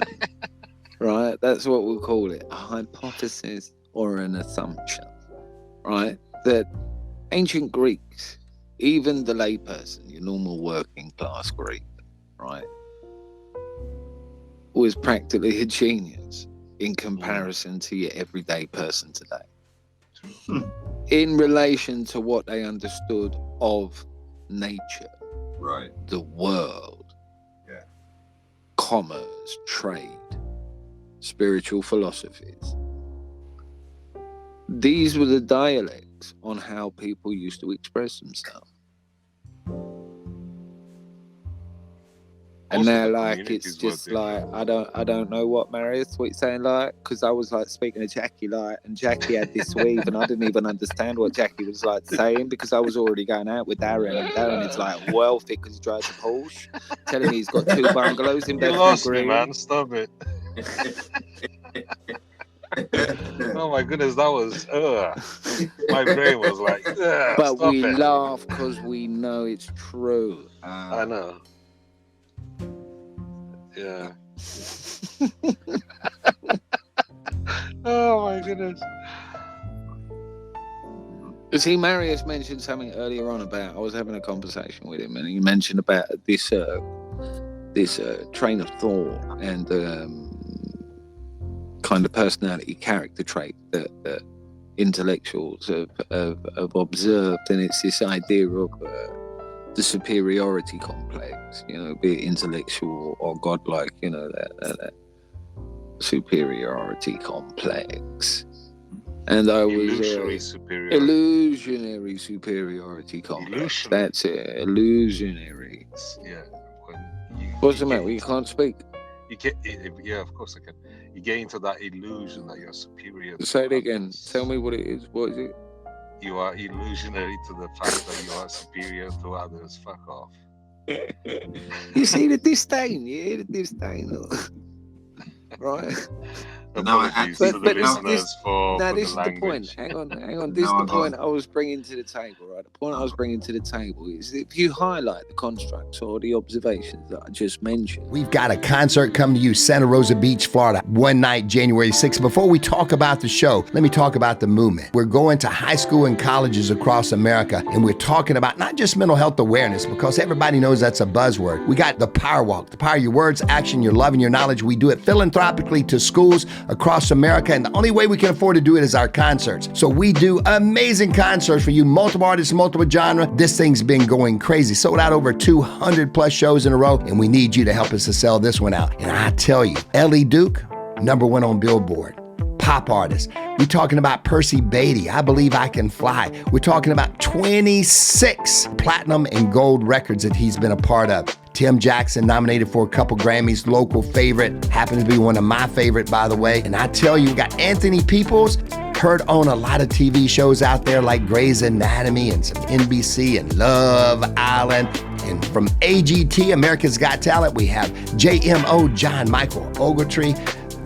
right? That's what we'll call it, a hypothesis or an assumption, right? That ancient Greeks, even the layperson, your normal working class Greek, right, was practically a genius in comparison to your everyday person today. In relation to what they understood of nature, right, the world, commerce, trade, spiritual philosophies. These were the dialects on how people used to express themselves. And now, like, it's just like, I don't know what, Marius, what you're saying, like, because I was like speaking to Jackie, like, and Jackie had this weave, and I didn't even understand what Jackie was like saying because I was already going out with Darren, and Darren is like wealthy because he drives a Porsche, telling me he's got 2 bungalows in Bedford You lost Green. me, man. Stop it. Oh my goodness, that was. My brain was like. But we laugh because we know it's true. I know. Yeah. Oh my goodness. See, Marius mentioned something earlier on about, I was having a conversation with him, and he mentioned about this train of thought and kind of personality character trait that intellectuals have observed, and it's this idea of the superiority complex, you know, be it intellectual or godlike, you know, that superiority complex. And I was illusionary superiority complex. That's it, illusionary. Yeah. What's the matter? You can't speak. You get, yeah, of course I can. You get into that illusion that you're superior. Say it again. Tell me what it is. What is it? You are illusionary to the fact that you are superior to others. Fuck off. You see the disdain. You hear the disdain, right? Apologies to the listeners for this the is the point. Hang on. This is the point I was bringing to the table, right? The point I was bringing to the table is that if you highlight the constructs or the observations that I just mentioned. We've got a concert coming to you, Santa Rosa Beach, Florida, one night, January 6th. Before we talk about the show, let me talk about the movement. We're going to high school and colleges across America, and we're talking about not just mental health awareness, because everybody knows that's a buzzword. We got the Power Walk, the power of your words, action, your love, and your knowledge. We do it philanthropically to schools, across America, and the only way we can afford to do it is our concerts. So we do amazing concerts for you, multiple artists, multiple genre. This thing's been going crazy. Sold out over 200 plus shows in a row, and we need you to help us to sell this one out. And I tell you, Ellie Duke, #1 on Billboard. Pop artist. We're talking about Percy Beatty, I Believe I Can Fly. We're talking about 26 platinum and gold records that he's been a part of. Tim Jackson nominated for a couple Grammys, local favorite, happens to be one of my favorite, by the way. And I tell you, we got Anthony Peoples, heard on a lot of TV shows out there like Grey's Anatomy and some NBC and Love Island. And from AGT, America's Got Talent, we have JMO, John Michael Ogletree,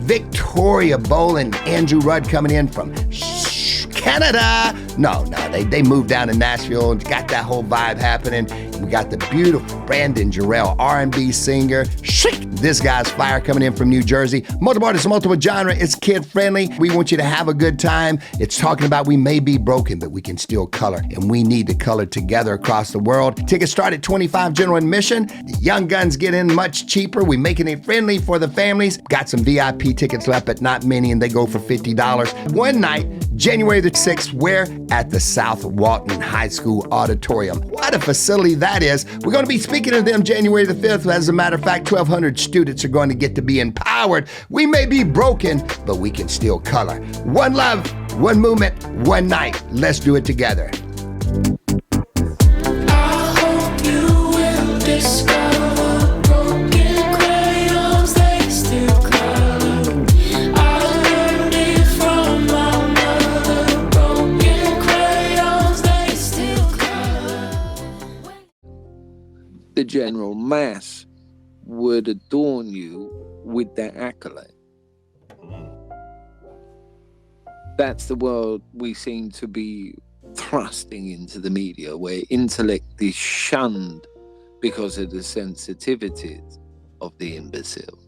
Victoria Boland, Andrew Rudd coming in from Canada. No, they moved down to Nashville and got that whole vibe happening. And we got the beautiful Brandon Jarrell, R&B singer. This guy's fire coming in from New Jersey. Multiple artists, multiple genre. It's kid friendly. We want you to have a good time. It's talking about we may be broken, but we can still color. And we need to color together across the world. Tickets start at $25 general admission. The young guns get in much cheaper. We're making it friendly for the families. Got some VIP tickets left, but not many, and they go for $50. One night, January the 6th, where? At the South Walton High School Auditorium. What a facility that is. We're going to be speaking to them January the 5th. As a matter of fact, 1,200 students are going to get to be empowered. We may be broken, but we can still color. One love, one movement, one night. Let's do it together. I hope you will discover broken crayons, they still color. I learned it from my mother. Broken crayons, they still color. The general mass would adorn you with that accolade. That's the world we seem to be thrusting into the media, where intellect is shunned because of the sensitivities of the imbecile.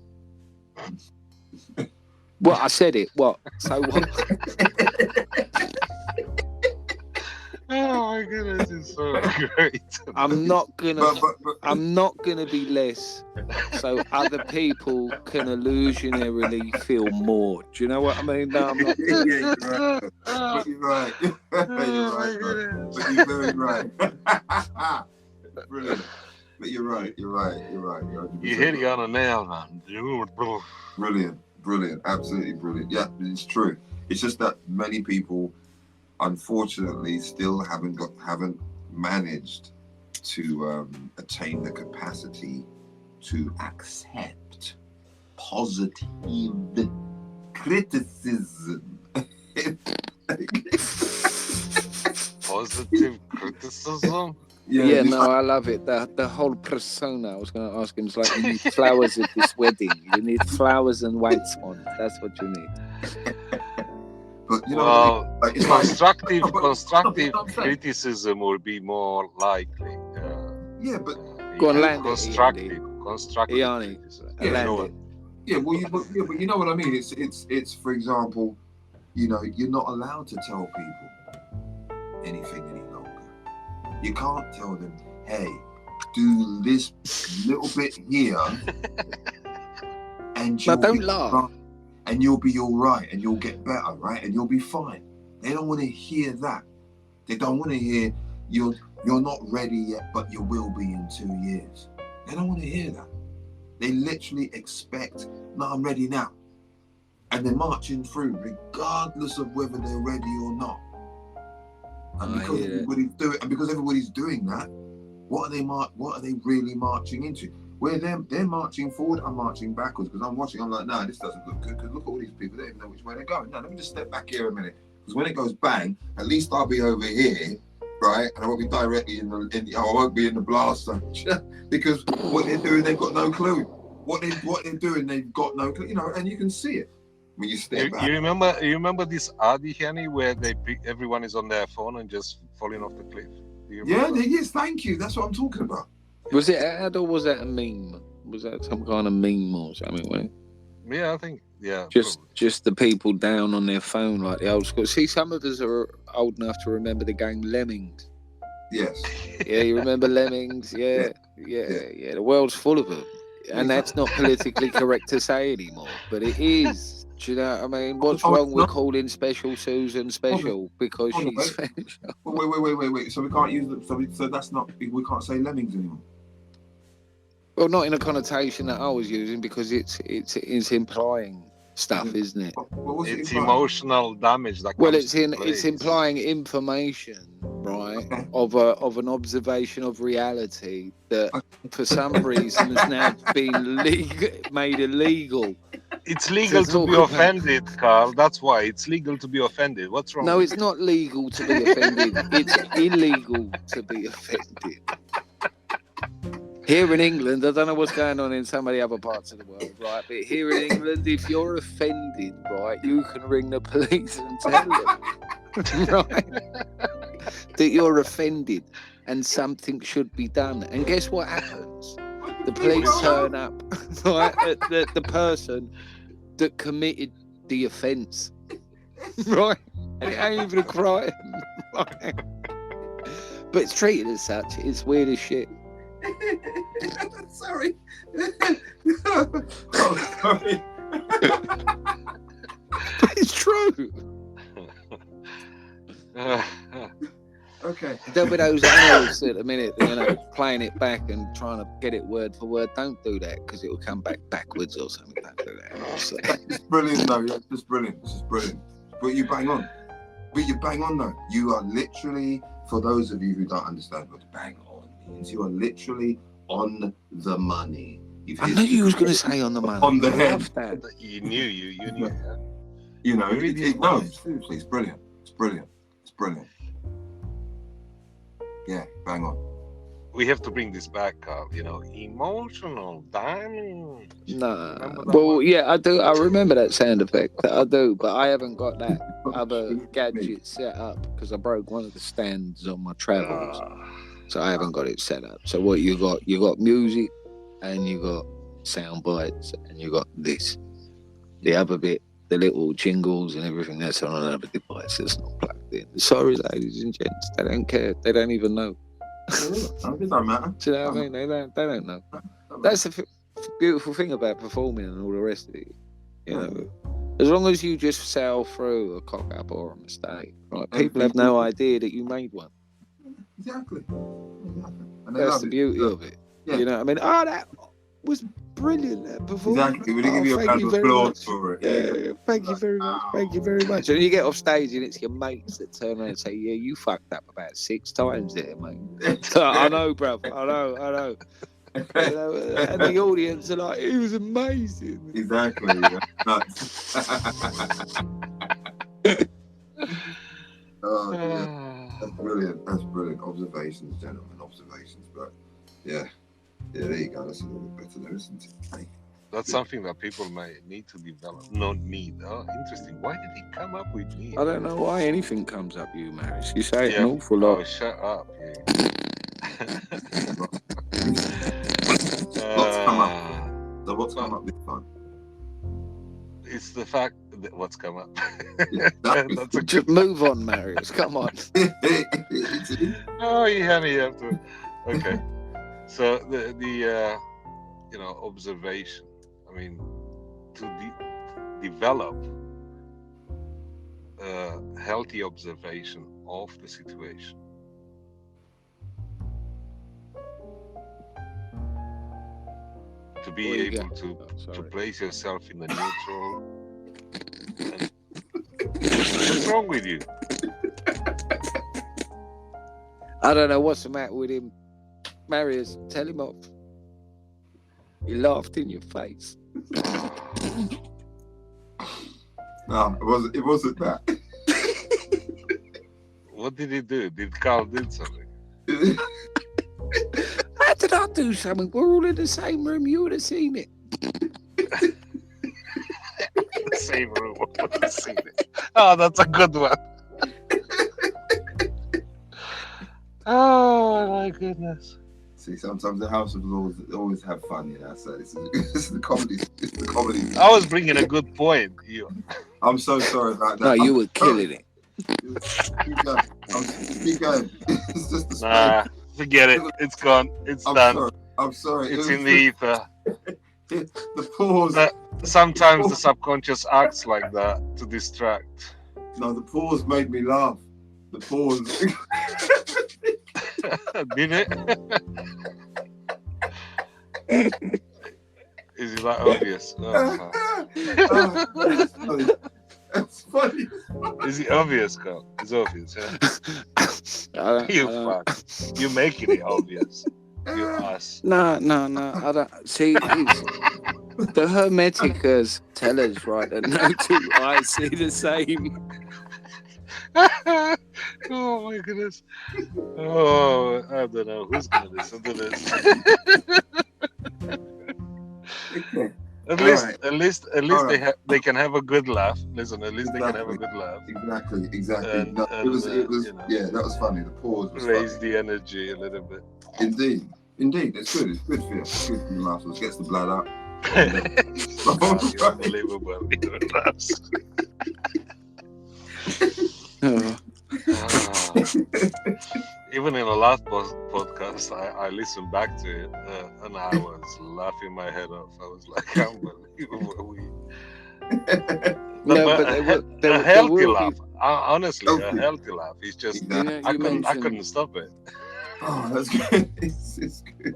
Well, I said it. What? So what? Oh my goodness, it's so great. I'm not gonna But be less, so other people can illusionarily feel more. Do you know what I mean? No, I'm not. yeah, you're right. But you're right. You're right. But you're very right. Brilliant. But you're right. You're 100% You hit it on a nail, man. Brilliant. Absolutely brilliant. Yeah, it's true. It's just that many people, unfortunately, still haven't managed to attain the capacity to accept positive criticism. Positive criticism? Yeah, no, I love it. The whole persona. I was going to ask him, it's like you need flowers at this wedding. You need flowers and white swans. That's what you need. But you know, Well, like, it's constructive I'm saying. criticism would be more likely. Yeah, but Go on, land it, constructive Iani, criticism. Yeah, land no, it. yeah, but you know what I mean. It's for example, you know, you're not allowed to tell people anything any longer. You can't tell them, hey, do this little bit here, and No, you'll don't be laugh. right, and you'll be all right, and you'll get better, right, and you'll be fine. They don't want to hear that. They don't want to hear you're not ready yet, but you will be in 2 years. They don't want to hear that. They literally expect, no, I'm ready now. And they're marching through regardless of whether they're ready or not. And because everybody's doing that, what are they really marching into? Where they're marching forward, I'm marching backwards because I'm watching, I'm like, no, this doesn't look good because look at all these people, they don't even know which way they're going. No, let me just step back here a minute. Because when it goes bang, at least I'll be over here, right? And I won't be directly I won't be in the blast zone. Because what they're doing, they've got no clue. What they're doing, they've got no clue, you know, and you can see it when you step back. You remember this ad, Henny, where everyone is on their phone and just falling off the cliff? Do you Yeah, remember? yes, thank you. That's what I'm talking about. Was it an ad or was that a meme? Was that some kind of meme or something? Wasn't it? Yeah, I think, yeah. Just the people down on their phone like the old school. See, some of us are old enough to remember the game Lemmings. Yes. Yeah, you remember Lemmings? Yeah. The world's full of them. And that's not politically correct to say anymore, but it is Do you know what I mean? What's Oh, wrong it's with not. calling Special Susan special because Hold on, she's wait. special? Wait. So we can't use them. So that's not. We can't say lemmings anymore. Well, not in a connotation that I was using because it's implying stuff, isn't it? What was it It's implying? emotional damage that Well, comes it's to in place. it's implying information, right, Okay. of an observation of reality that for some reason has now been made illegal. It's legal to be talk about. offended, Carl. That's why it's legal to be offended. What's wrong? No, with it's not legal to be offended. It's illegal to be offended. Here in England, I don't know what's going on in some of the other parts of the world, right? But here in England, if you're offended, right, you can ring the police and tell them, right, that you're offended and something should be done. And guess what happens? The police turn up, right, at the person that committed the offence, right? And it ain't even a crime, right? But it's treated as such. It's weird as shit. Sorry. Oh, sorry. But it's true. Okay. There'll be those analysts at the minute, you know, playing it back and trying to get it word for word. Don't do that because it will come back backwards or something. Don't do that. So, It's brilliant though. It's just brilliant. This is brilliant. But you bang on. Though. You are literally, for those of you who don't understand what bang on means, you are literally on the money. You've I hit knew you was going to say on the money. on the I head. love that. You knew. Yeah. You know, Really no, nice. seriously, it's brilliant. It's brilliant. Yeah, bang on. We have to bring this back, Carl. You know, emotional damage. No. Remember that Well, one? yeah, I do. I remember that sound effect. I do, but I haven't got that other gadget set up because I broke one of the stands on my travels, so I haven't got it set up. So what you got? You got music, and you got sound bites, and you got this. The other bit, the little jingles and everything that's on another device that's not plugged in. Sorry, ladies and gents, they don't care. They don't even know. It don't matter. Do you know what I mean? They don't know. That's the beautiful thing about performing and all the rest of it. You know, as long as you just sail through a cock up or a mistake, right? People have no idea that you made one. Exactly. And That's the beauty of it. Yeah. You know what I mean? Oh, that was brilliant, that performance. Exactly. We didn't give you a thank round you of very applause much. for it. Yeah, thank you very much. Thank you very much. And you get off stage and it's your mates that turn around and say, yeah, you fucked up about 6 times there, mate. I know, bruv. I know. You know, and the audience are like, it was amazing. Exactly. Nuts. Oh, yeah. That's brilliant. Observations, gentlemen, observations. But yeah, there you go. That's a little bit better, isn't it? Hey. That's something that people may need to develop. Not need. Oh, interesting. Why did he come up with me? I don't know why anything comes up you, Maris. You say it Yeah. an awful Oh, lot. shut up. What's come up? So what's come up this time? It's the fact that what's come up. Yeah, That's a Just move on, Marius. Come on. Oh, you have to. Okay. So the you know, observation. I mean, to develop a healthy observation of the situation. To be There you able go. to place yourself in the neutral. What's wrong with you? I don't know what's the matter with him. Marius, tell him off. He laughed in your face. No, it wasn't that. What did he do? Did Carl do something? How did I do something? We're all in the same room. You would have seen it. Same room. Oh, that's a good one. Oh my goodness. See, sometimes the House of Lords always have fun, you know. So this is the comedy. It's the comedy. I was bringing a good point. I'm so sorry about that. No, you were killing it. Keep going. It's just the space. Nah, forget it. It's gone. It's done. I'm sorry. It's It in was the ether. the pause. sometimes the subconscious acts like that to distract. No, the pause made me laugh. The pause. Did it? Is it that obvious? Oh, fuck. That's funny. Is it obvious, Carl? It's obvious, yeah? I You don't- fuck. You're making it obvious. You ass. No, I don't see. It's, the Hermeticers tell us, right, that no two eyes see the same. Oh my goodness. Oh, I don't know who's gonna listen to this. At least Alright. they can have a good laugh. Listen, at least they can have a good laugh. Exactly. And- No, it was, you know. yeah, that was funny. The pause was Raise funny. the energy a little bit. Indeed. It's good. It's good for you. It's good for your muscles. Gets the blood up. You're unbelievable. You're an ass. Oh, Ah. Even in the last podcast, I listened back to it and I was laughing my head off. I was like, unbelievable. no, But but a healthy will laugh. be- Honestly, a Healthy. healthy laugh. It's just You know, I you couldn't mentioned stop it. Oh, that's good. It's good.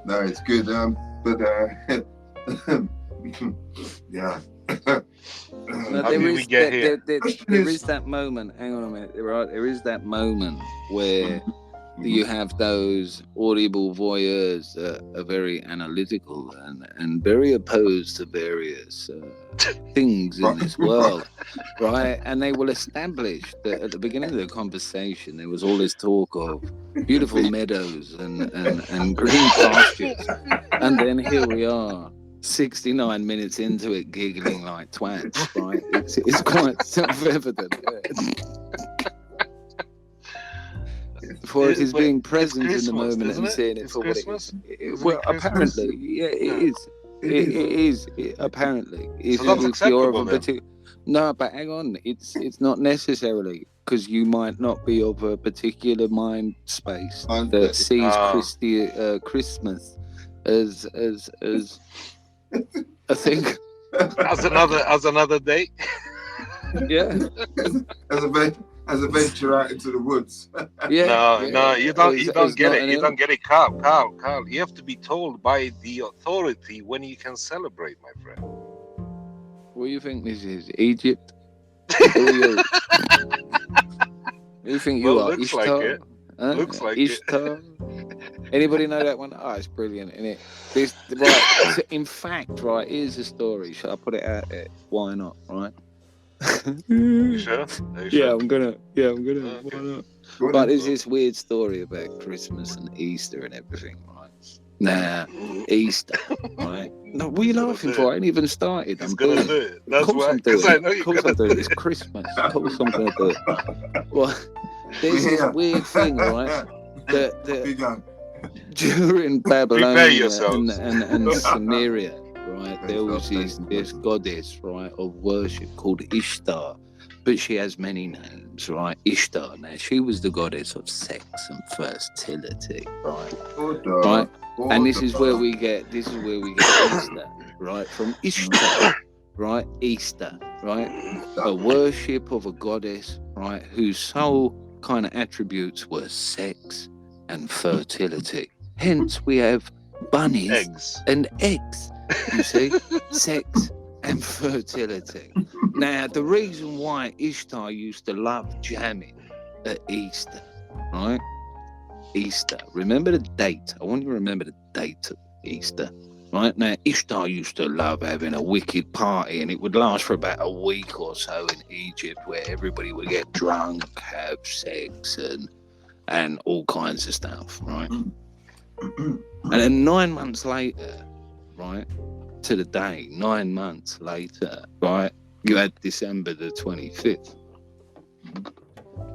No, it's good. But yeah. No, How there did is we get here? there is that moment. Hang on a minute, right? There is that moment where you have those audible voyeurs that are very analytical and very opposed to various things in this world, right? And they will establish that at the beginning of the conversation there was all this talk of beautiful meadows and green pastures, and then here we are 69 minutes into it giggling like twats, right? It's quite self-evident. For it is But being it's present in the Christmas, moment isn't and it? seeing it It's for Christmas. what it is. Isn't Well, it Christmas? apparently, yeah, it is. It is. Apparently, if So that's you're of acceptable a then. particular, no, but hang on, it's not necessarily because you might not be of a particular mind space Mind that space. sees Ah. Christmas as a thing. As another date. Yeah, as a venture out into the woods. yeah. No, you don't As get not it. an You ill- don't get it, Carl. You have to be told by the authority when you can celebrate, my friend. What do you think this is? Egypt? Who are you? Who you think you Well, are? looks like Ishtar? it. Huh? Looks like it. Ishtar? Anybody know that one? Oh, it's brilliant, isn't it? This, right. So in fact, right, here's the story. Shall I put it out there? Why not, right? You sure? Are you Yeah, sure? I'm gonna. Okay. Why not? But there's this weird story about Christmas and Easter and everything, right? Nah, Easter, right? No, what are you He's gonna laughing do for? it. I ain't even started. He's I'm gonna doing do it. it. That's Of course why. I'm doing Because I it. know Of you're course gonna I'm doing do it. It's it. Christmas. Of course I'm gonna do it. Well, there's this Yeah. weird thing, right? That You go. during Babylonia yourselves. and Samaria, right, there was Thanks, this goddess, right, of worship called Ishtar, but she has many names, right? Ishtar. Now she was the goddess of sex and fertility, right? Right. And this is where we get Easter, right? From Ishtar, right? Easter, right? A worship of a goddess, right? Whose sole kind of attributes were sex and fertility. Hence, we have bunnies Eggs. and eggs. You see, sex and fertility. Now, the reason why Ishtar used to love jamming at Easter, right? Easter. Remember the date. I want you to remember the date of Easter. Right now, Ishtar used to love having a wicked party, and it would last for about a week or so in Egypt, where everybody would get drunk, have sex, and all kinds of stuff, right? And then 9 months later, right, to the day, 9 months later, right, you had December the 25th.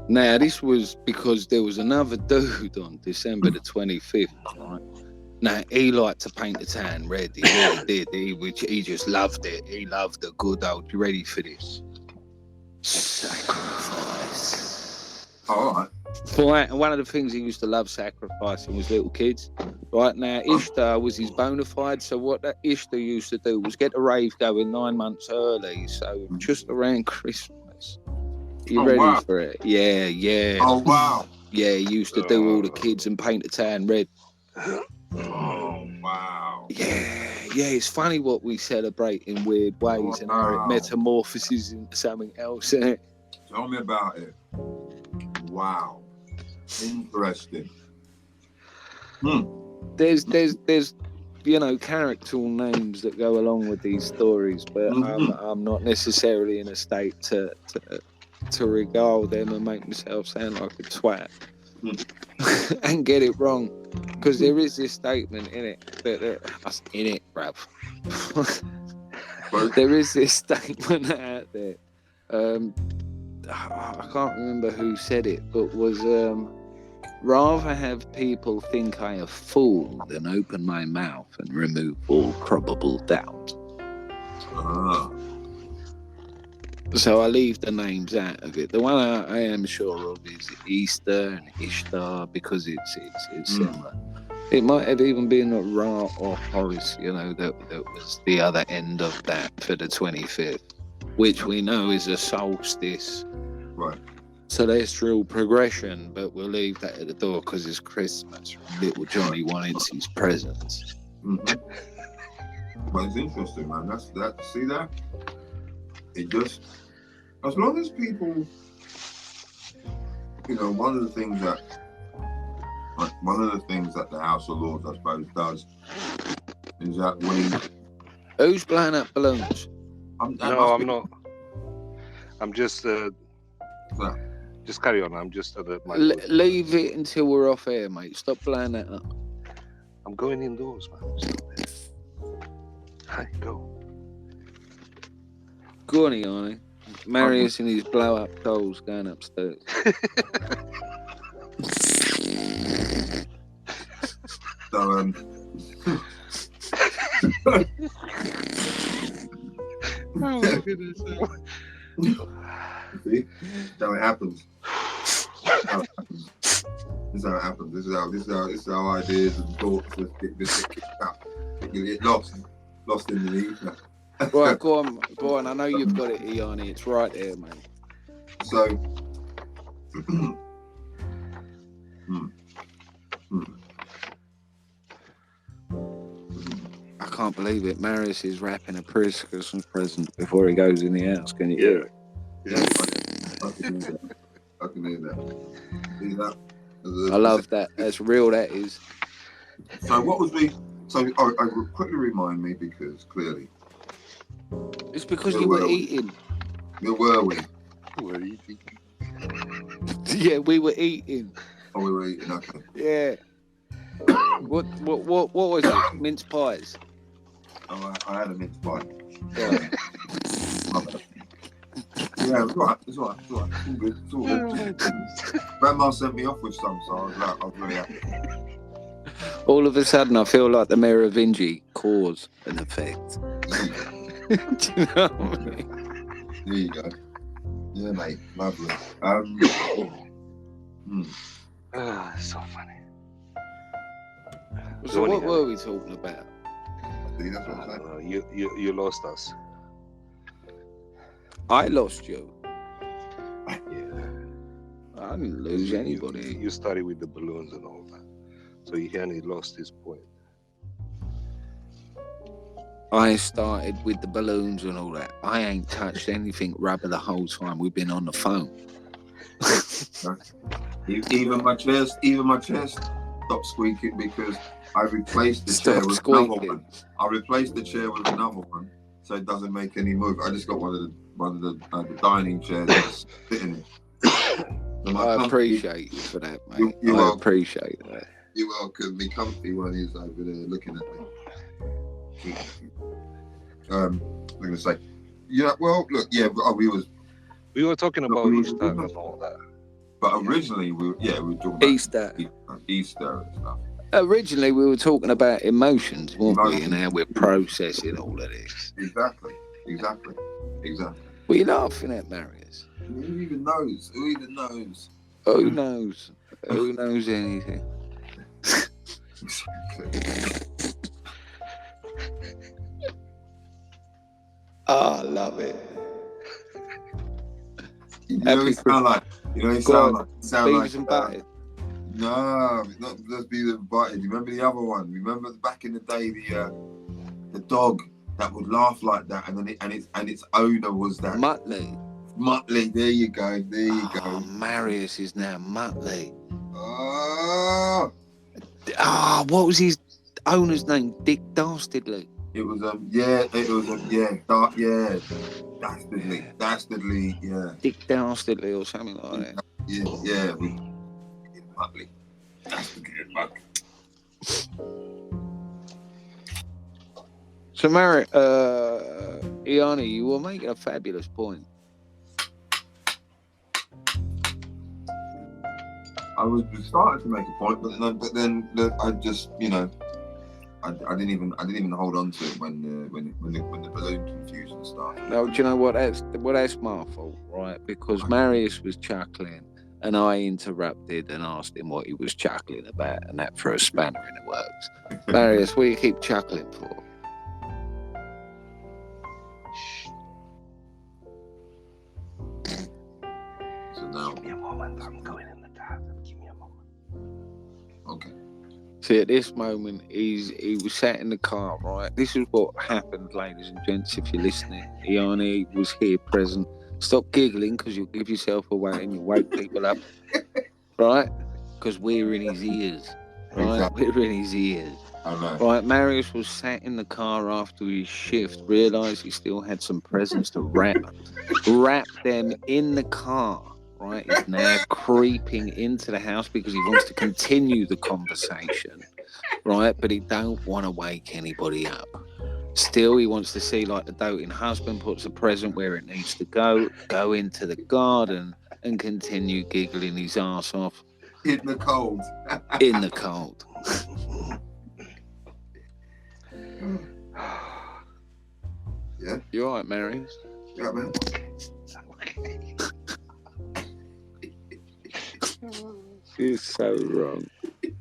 Now, this was because there was another dude on December the 25th, right? Now, he liked to paint the town red. He really did. He just loved it. He loved the good old. You ready for this? Sacrifice. All right. Right, and one of the things he used to love sacrificing was little kids. Right now, Ishtar was his bona fide. So what that Ishtar used to do was get the rave going 9 months early. So just around Christmas. You ready wow. for it? Yeah, yeah. Oh wow. Yeah, he used to do all the kids and paint the town red. Oh wow. Yeah, it's funny what we celebrate in weird ways and how it Wow. metamorphoses into something else, isn't it? Tell me about it. Wow. Interesting. There's character names that go along with these stories, but I'm not necessarily in a state to regale them and make myself sound like a twat and get it wrong, because there is this statement in it that's in it, bruv. There is this statement out there. I can't remember who said it, but was rather have people think I a fool than open my mouth and remove all probable doubt. So I leave the names out of it. The one I am sure of is Easter and Ishtar, because it's similar. It might have even been Ra or Horus, that was the other end of that for the 25th, which we know is a solstice. Right. Celestial progression, but we'll leave that at the door because it's Christmas. Little Johnny wanted his presents. But it's interesting, man. That's that. See that? It just, as long as people, one of the things that the House of Lords, I suppose, does is that Who's blowing up balloons? I'm not. I'm just. Just carry on. I'm just at my. Leave it until we're off air, mate. Stop blowing that up. I'm going indoors, man. Hi, go. Go on, Yanni. Marius and his blow up dolls going upstairs. So, Oh my goodness. see? That's how it happens. This is how it happens. This is how ideas and thoughts just get kicked out. You get lost in the ether. Right, go on. I know you've got it, Yanni. It's right there, mate. So, I can't believe it. Marius is wrapping a Christmas present before he goes in the house. Can you hear it? yeah, I can hear that. I can hear that. See that? I love that. That's real, that is. So what was the? So I quickly remind me, because clearly. It's because you were eating. Where were we? Where are you eating? Yeah, we were eating. Oh, we were eating. Okay. Yeah. What was it? Mince pies. Oh, I had a mince pie. Yeah. Yeah, it's all right. It's all good. It's all good. Grandma sent me off with some, so I was really happy. All of a sudden, I feel like the Merovingi, cause and effect. Do you know what I mean? There you go. Yeah, mate. Lovely. So funny. So what were we talking about? See, that's what I'm saying. You lost us. I lost you. Yeah. I didn't lose anybody. You started with the balloons and all that, so he only lost his point. I started with the balloons and all that. I ain't touched anything rubber the whole time we've been on the phone. Even my chest stopped squeaking because I replaced the chair with another one. I replaced the chair with another one, so it doesn't make any move. I just got one of the dining chairs that's sitting in. So I appreciate you for that, mate. I appreciate that. You're welcome. Me comfy one is over there looking at me. I'm gonna say, yeah. Well, look, yeah. We were talking about Easter and all that. But originally, we were talking about Easter and stuff. Originally, we were talking about emotions, weren't we? And how we're processing all of this. Exactly. What are you laughing at, Marius? Who even knows? Who knows? Who knows anything? Oh, I love it. You know what you sound like? You know what you sound like? You sound Beavis like and Butthead. no, not just Beavis and Butthead. You remember the other one? Remember back in the day the dog that would laugh like that, and then its owner was that Muttley. Muttley. There you go. There you go. Oh, Marius is now Muttley. Oh, What was his owner's name? Dick Dastardly. it was dastardly, yeah. Dick Dastardly or something like that. Yeah, Muttley. Dastardly mug. So, Iani, you were making a fabulous point. I was starting to make a point, but then I just, you know, I didn't even hold on to it when the balloon confusion started. No, do you know what? That's my fault, right? Because Marius was chuckling, and I interrupted and asked him what he was chuckling about, and that threw a spanner in the works. Marius, what do you keep chuckling for? So now, Give me a moment. I'm going in the bathroom. Give me a moment. okay. See, at this moment, he was sat in the car, right? This is what happened, ladies and gents, if you're listening. Iani was here present. Stop giggling, because you'll give yourself away and you'll wake people up, right? Because we're in his ears, right? Exactly. We're in his ears. I know. Right, Marius was sat in the car after his shift, realised he still had some presents to wrap them in the car. Right, he's now creeping into the house because he wants to continue the conversation, right? But he don't want to wake anybody up. Still, he wants to see, like, the doting husband puts a present where it needs to go into the garden and continue giggling his ass off In the cold. in the cold. Yeah. You all right, Marius? Yeah, man. It's so wrong.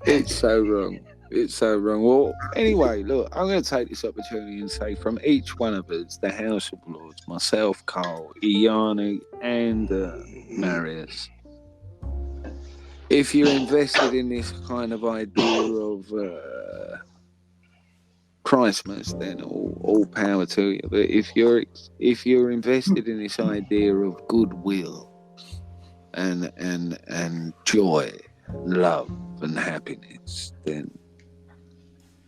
It's so wrong. It's so wrong. Well, anyway, look, I'm going to take this opportunity and say from each one of us, the House of Lords, myself, Carl, Iani, and Marius, if you're invested in this kind of idea of Christmas, then all power to you. But if you're invested in this idea of goodwill and joy, love and happiness, then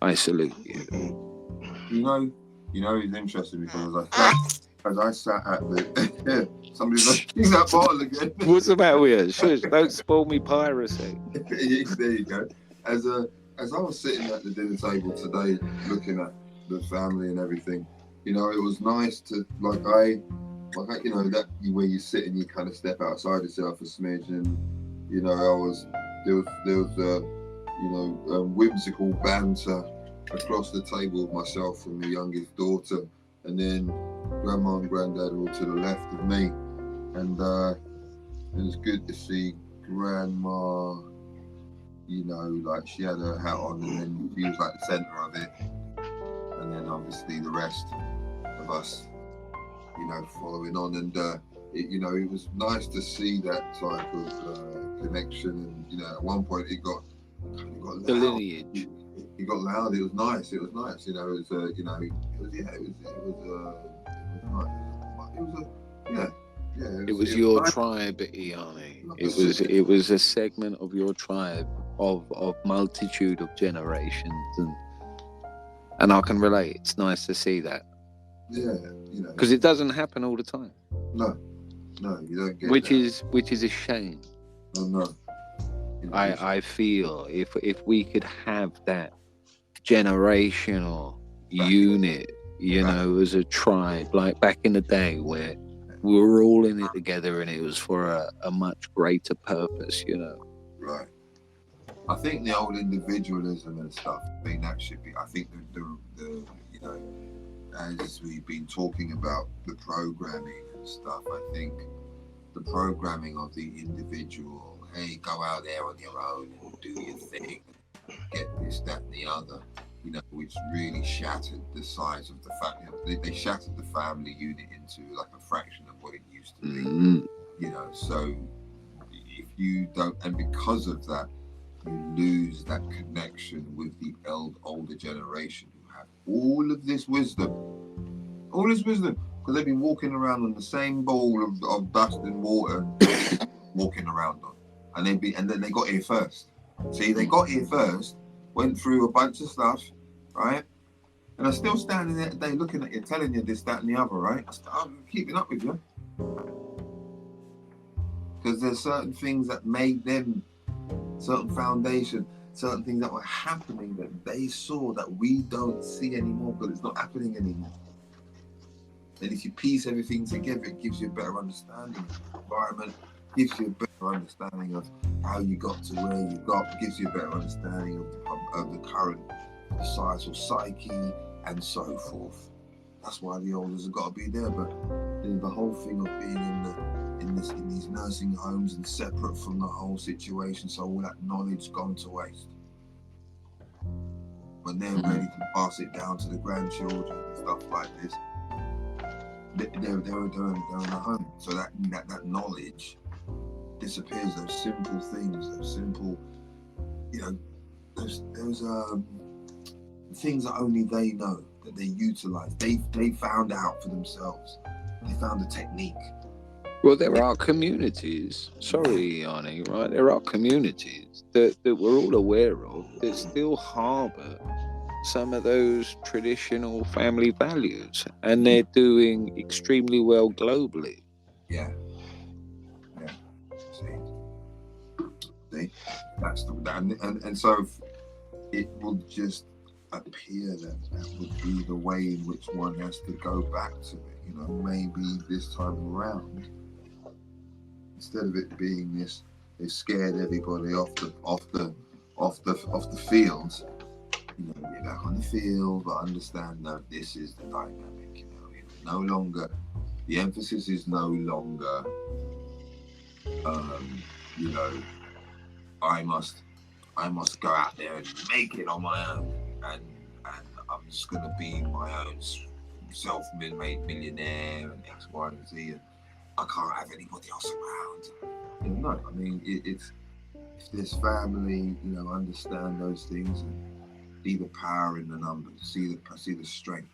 I salute you. You know, it's interesting because as I sat at the somebody's like, use that bottle again. What's the matter with you? Shush, don't spoil me piracy. There you go. As I was sitting at the dinner table today, looking at the family and everything, you know, it was nice to you know, that where you sit and you kind of step outside yourself a smidge, and you know, there was whimsical banter across the table with myself and the youngest daughter, and then grandma and granddad were to the left of me, and it was good to see grandma. You know, like she had her hat on, and then she was like the centre of it, and then obviously the rest of us, you know, following on, and it was nice to see that type of connection, and you know, at one point it got loud. The lineage. It got loud. It was nice. You know, it was nice. It was your tribe, Iani. It was a segment of your tribe of multitude of generations, and I can relate. It's nice to see that. Yeah, you know, because it doesn't happen all the time. No, you don't get which that. is a shame. No. I feel if we could have that generational unit, you know, as a tribe, like back in the day where we were all in it together and it was for a much greater purpose, you know. Right. I think the old individualism and stuff, I mean, that should be, I think the you know, as we've been talking about the programming and stuff, I think the programming of the individual hey, go out there on your own and do your thing, get this, that, and the other, you know, which really shattered the size of the family. They shattered the family unit into like a fraction of what it used to be, you know. So if you don't, and because of that, you lose that connection with the older generation who have all of this wisdom, because they've been walking around on the same bowl of dust and water, walking around on, and then they got here first. See, they got here first, went through a bunch of stuff, right? And I'm still standing there today looking at you, telling you this, that, and the other, right? I'm keeping up with you. Because there's certain things that made them, certain foundation, certain things that were happening that they saw that we don't see anymore because it's not happening anymore. And if you piece everything together, it gives you a better understanding of the environment, gives you a better understanding of how you got to where you got, gives you a better understanding of the current societal psyche and so forth. That's why the elders have got to be there. But you know, the whole thing of being in these nursing homes and separate from the whole situation, so all that knowledge gone to waste. When they're ready to pass it down to the grandchildren and stuff like this, they're in a home. So that knowledge disappears. Those simple things, those simple, you know, those things that only they know, that they utilize. They found out for themselves. They found a technique. Well, there are communities, sorry, Arnie, right? There are communities that we're all aware of that still harbour some of those traditional family values, and they're doing extremely well globally. Yeah. See, that's and so it will just appear that would be the way in which one has to go back to it. You know, maybe this time around, instead of it being this, they scared everybody off the field. You know, get back on the field, but understand that this is the dynamic. You know, no longer, the emphasis is no longer, you know, I must go out there and make it on my own, and I'm just gonna be my own self-made millionaire and X, Y, and Z, and I can't have anybody else around. You know, no, I mean, it's if this family, you know, understand those things and see the power in the numbers, see the strength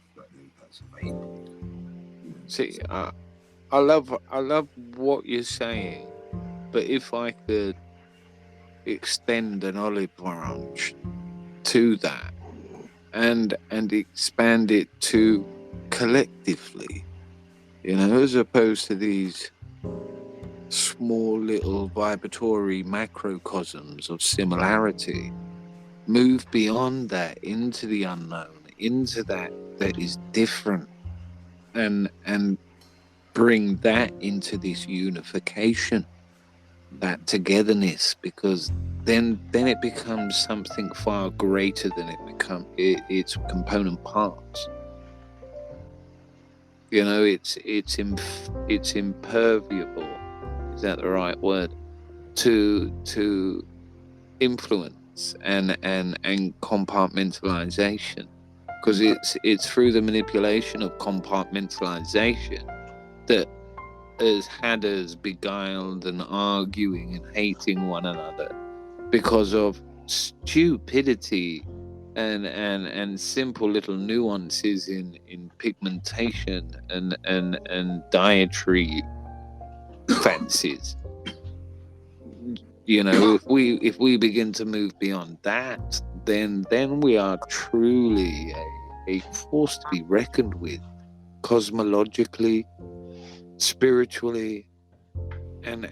that's available. You know, See, I love what you're saying, but if I could extend an olive branch to that and expand it to collectively, you know, as opposed to these small little vibratory macrocosms of similarity, move beyond that into the unknown, into that is different, and bring that into this unification, that togetherness, because then it becomes something far greater than its component parts. You know, it's imperviable. Is that the right word? To influence and compartmentalization, because it's through the manipulation of compartmentalization that has had us beguiled and arguing and hating one another because of stupidity and simple little nuances in pigmentation and dietary fancies. You know, if we begin to move beyond that, then we are truly a force to be reckoned with, cosmologically, spiritually, and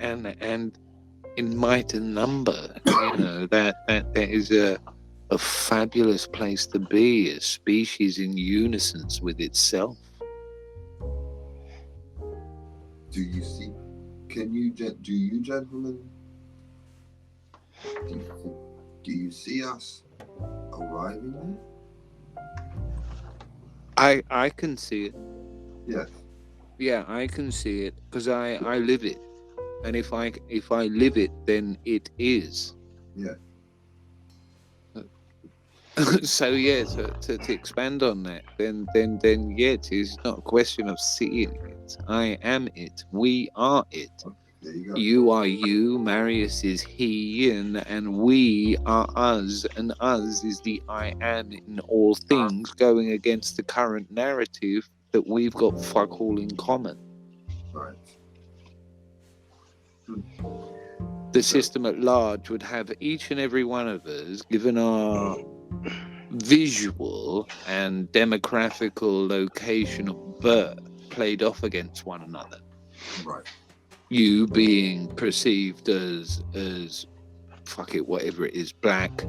in might and number. You know, that is a fabulous place to be, a species in unison with itself. do you see? Do you gentlemen? Do you see us arriving there? I can see it. Yes. Yeah, I can see it because I live it. And if I live it, then it is. Yeah. So yeah, to expand on that, then yeah, it is not a question of seeing it. I am it. We are it. There you go. You are you. Marius is he, and we are us, and us is the I am in all things, going against the current narrative that we've got fuck all in common. Right. The system at large would have each and every one of us, given our visual and demographical location of birth, played off against one another. Right. You being perceived as fuck it, whatever it is, black,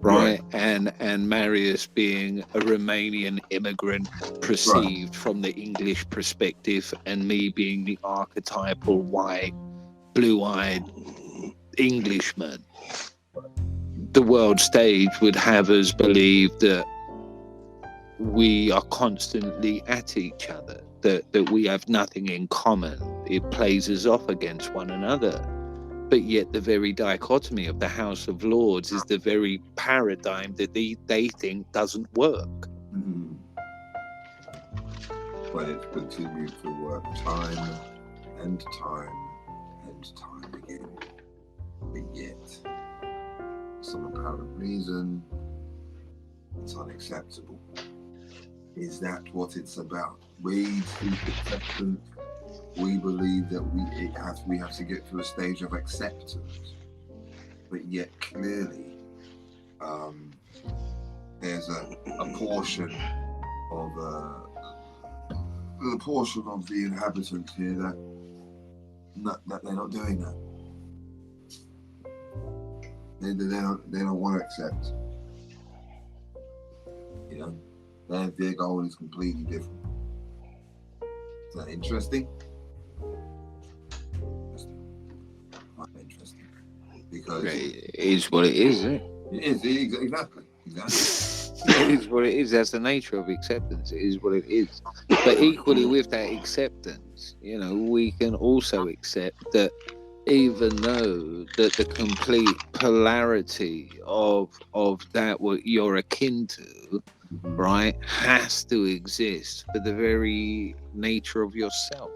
right? And Marius being a Romanian immigrant perceived from the English perspective, and me being the archetypal white, blue-eyed Englishman. The world stage would have us believe that we are constantly at each other, that we have nothing in common. It plays us off against one another. But yet the very dichotomy of the House of Lords is the very paradigm that they think doesn't work. Mm-hmm. But it's continued to work time and time and time again. But yet, for some apparent reason, it's unacceptable. Is that what it's about? We seek acceptance. We believe that we have to get to a stage of acceptance. But yet, clearly, there's a portion of the inhabitants here that they're not doing that. They don't want to accept. You know, their goal is completely different. Is that interesting? Quite interesting. Because It is what it is, isn't it? it is exactly. It is what it is. That's the nature of acceptance. It is what it is. But equally with that acceptance, you know, we can also accept that even though that the complete polarity of that what you're akin to, right, has to exist for the very nature of yourself.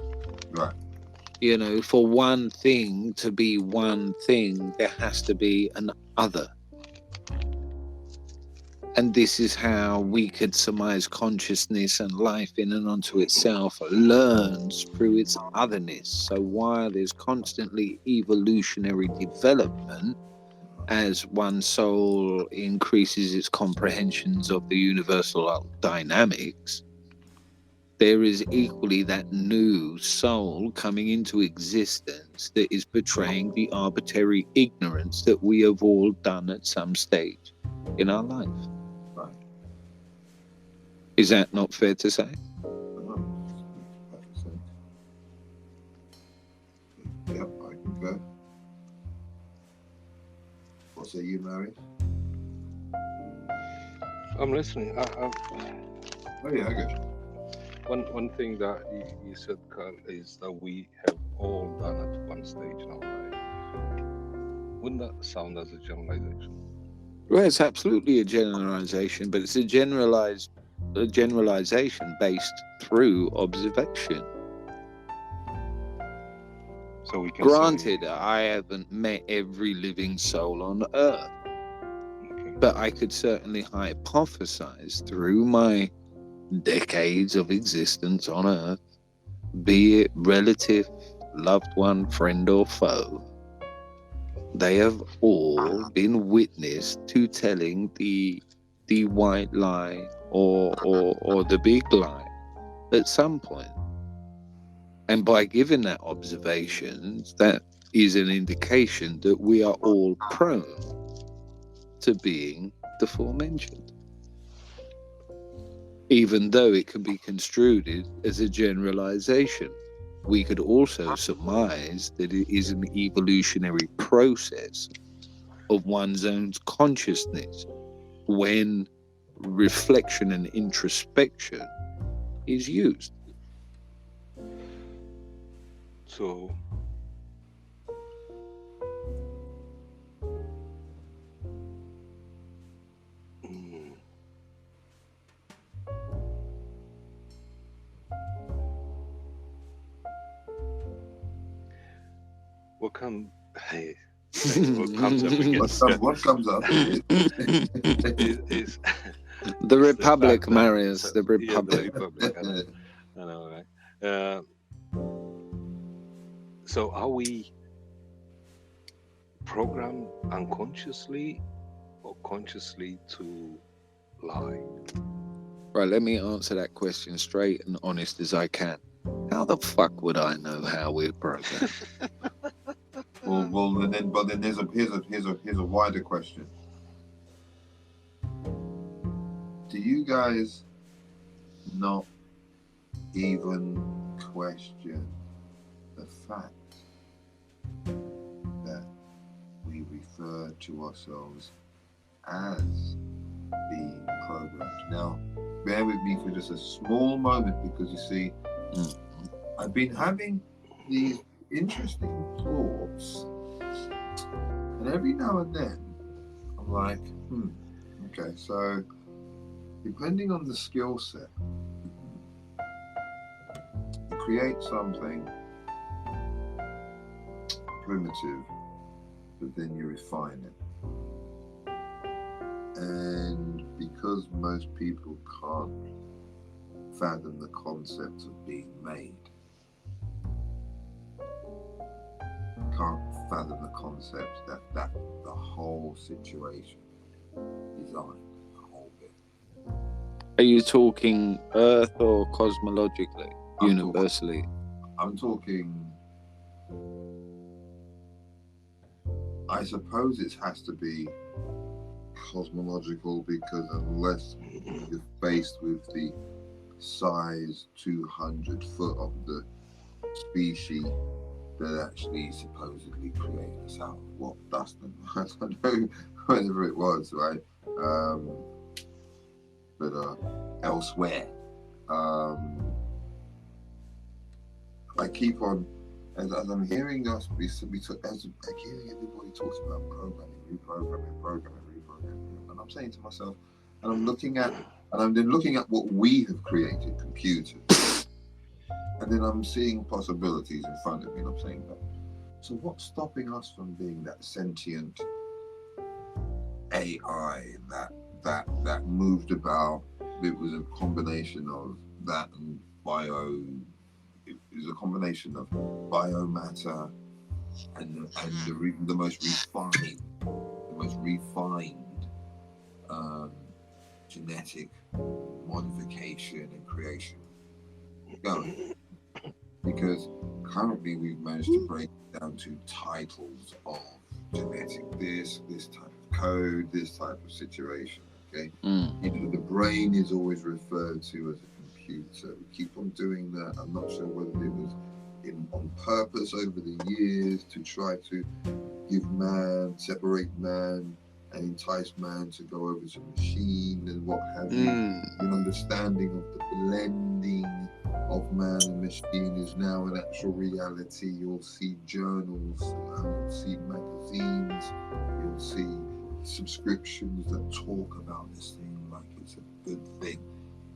Right. You know, for one thing to be one thing, there has to be an other. And this is how we could surmise consciousness and life in and unto itself learns through its otherness. So while there's constantly evolutionary development, as one soul increases its comprehensions of the universal dynamics, there is equally that new soul coming into existence that is betraying the arbitrary ignorance that we have all done at some stage in our life. Right. Is that not fair to say? Yep, I concur. What say you, Marius? I'm listening. Oh yeah, okay. One thing that you said, Carl, is that we have all done at one stage in our life. Wouldn't that sound as a generalization? Well, it's absolutely a generalization, but it's a generalization based through observation. So we can Granted, I haven't met every living soul on Earth, but I could certainly hypothesize through my decades of existence on Earth, be it relative, loved one, friend, or foe, they have all been witness to telling the white lie or the big lie at some point. And by giving that observation, that is an indication that we are all prone to being the aforementioned. Even though it can be construed as a generalization, we could also surmise that it is an evolutionary process of one's own consciousness when reflection and introspection is used. So what comes up against What comes up? is The Republic, fact that- Marius, the Yeah, Republic. the Republic. I know, right? So are we programmed unconsciously or consciously to lie? Right, let me answer that question straight and honest as I can. How the fuck would I know how we're programmed? Well, but then here's a wider question. Do you guys not even question the fact that we refer to ourselves as being programmed? Now, bear with me for just a small moment, because you see, I've been having these interesting thoughts, and every now and then I'm like, okay, so depending on the skill set, you create something primitive, but then you refine it. And because most people can't fathom the concept of being made, can't fathom the concept that the whole situation designed, the whole bit. Are you talking Earth or cosmologically, universally? I'm talking, I suppose it has to be cosmological, because unless you're faced with the size 200 foot of the species that actually supposedly created us out of what dust and I don't know whatever it was, right? But elsewhere, I keep on as I'm hearing us as I'm hearing everybody talks about reprogramming, and I'm saying to myself, and I'm looking at what we have created, computers. And then I'm seeing possibilities in front of me, and I'm saying, so what's stopping us from being that sentient AI that moved about? It was a combination of that and bio. It was a combination of biomatter and the most refined genetic modification and creation going. Because currently we've managed to break it down to titles of genetic this type of code, this type of situation. Okay, you know, the brain is always referred to as a computer. We keep on doing that. I'm not sure whether it was on purpose over the years to try to separate man and entice man to go over to machine and what have you. An understanding of the blending of man and machine is now an actual reality. You'll see journals, you'll see magazines, you'll see subscriptions that talk about this thing like it's a good thing.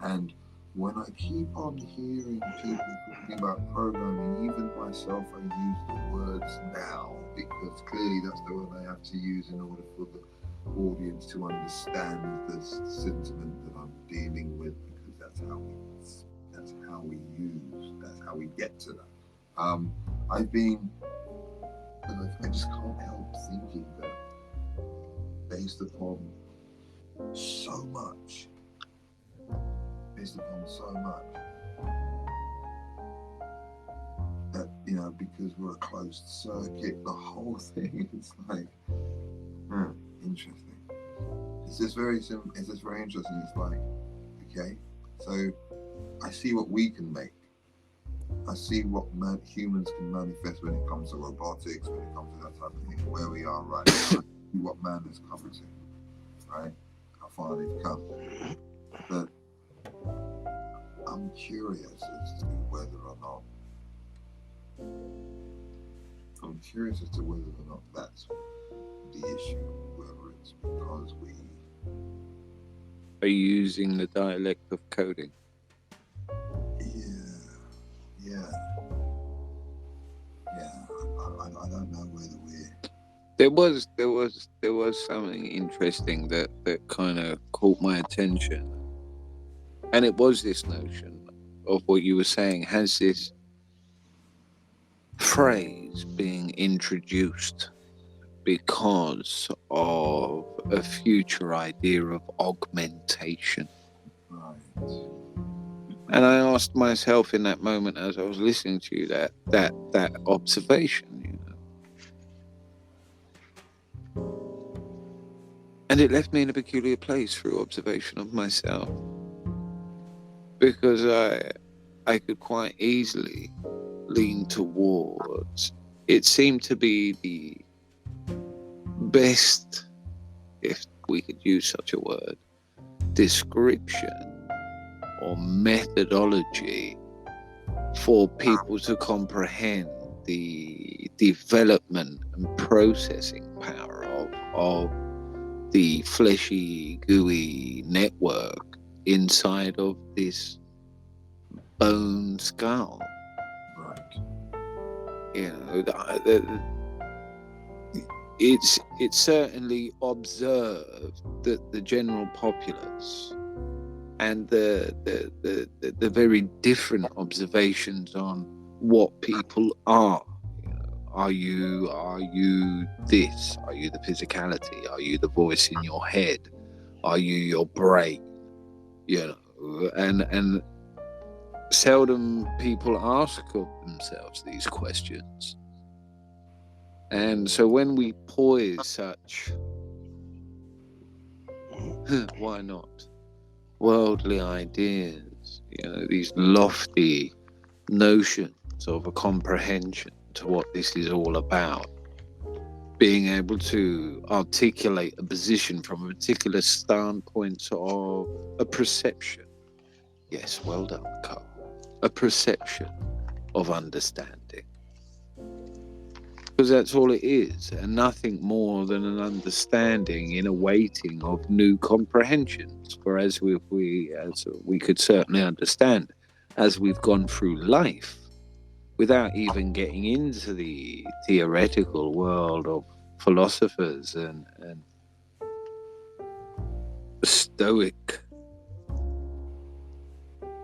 And when I keep on hearing people talking about programming, even myself, I use the words now because clearly that's the word I have to use in order for the audience to understand the sentiment that I'm dealing with, because that's how we get to that. I just can't help thinking that based upon so much, that, you know, because we're a closed circuit, the whole thing is like, interesting. It's just very interesting. It's like, okay, so I see what we can make. I see what humans can manifest when it comes to robotics, when it comes to that type of thing, where we are right now. I see what man has come to, right? How far they've come. But I'm curious as to whether or not that's the issue, whether it's because we are using the dialect of coding. Yeah. I don't know whether we're. There was something interesting that kind of caught my attention, and it was this notion of what you were saying. Has this phrase being introduced because of a future idea of augmentation? Right. And I asked myself in that moment as I was listening to you that observation, And it left me in a peculiar place through observation of myself. Because I could quite easily lean towards, it seemed to be the best, if we could use such a word, description or methodology for people to comprehend the development and processing power of the fleshy, gooey network inside of this bone skull. Right. It's certainly observed that the general populace and the very different observations on what people are. Are you this? Are you the physicality? Are you the voice in your head? Are you your brain? And seldom people ask of themselves these questions. And so when we poise such, why not, worldly ideas, these lofty notions of a comprehension to what this is all about, being able to articulate a position from a particular standpoint of a perception. Yes, well done, Carl. A perception of understanding. Because that's all it is, and nothing more than an understanding in a waiting of new comprehensions. For as we could certainly understand, as we've gone through life, without even getting into the theoretical world of philosophers and stoic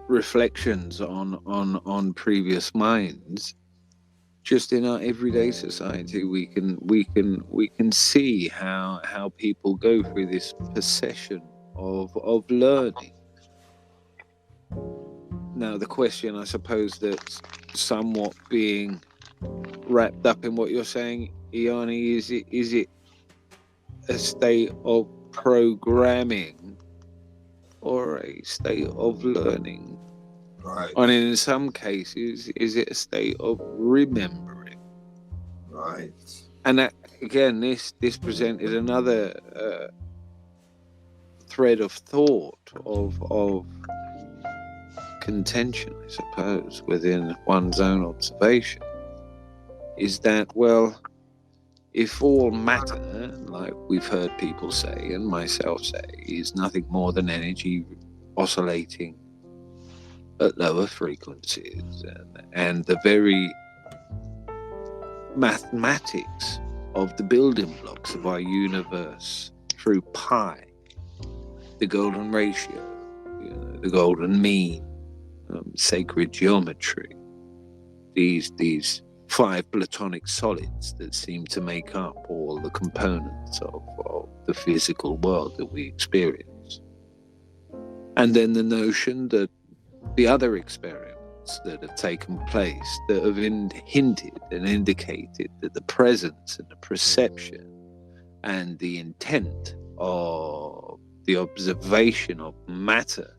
reflections on previous minds, just in our everyday society, we can see how people go through this procession of learning. Now, the question, I suppose, that's somewhat being wrapped up in what you're saying, Iani, is it a state of programming or a state of learning? Right. And in some cases, is it a state of remembering? Right. And that, again, this presented another thread of thought of contention, I suppose, within one's own observation, is that, well, if all matter, like we've heard people say, and myself say, is nothing more than energy oscillating at lower frequencies, and the very mathematics of the building blocks of our universe through pi, the golden ratio, the golden mean, sacred geometry, these 5 platonic solids that seem to make up all the components of the physical world that we experience. And then the notion that the other experiments that have taken place that have hinted and indicated that the presence and the perception and the intent of the observation of matter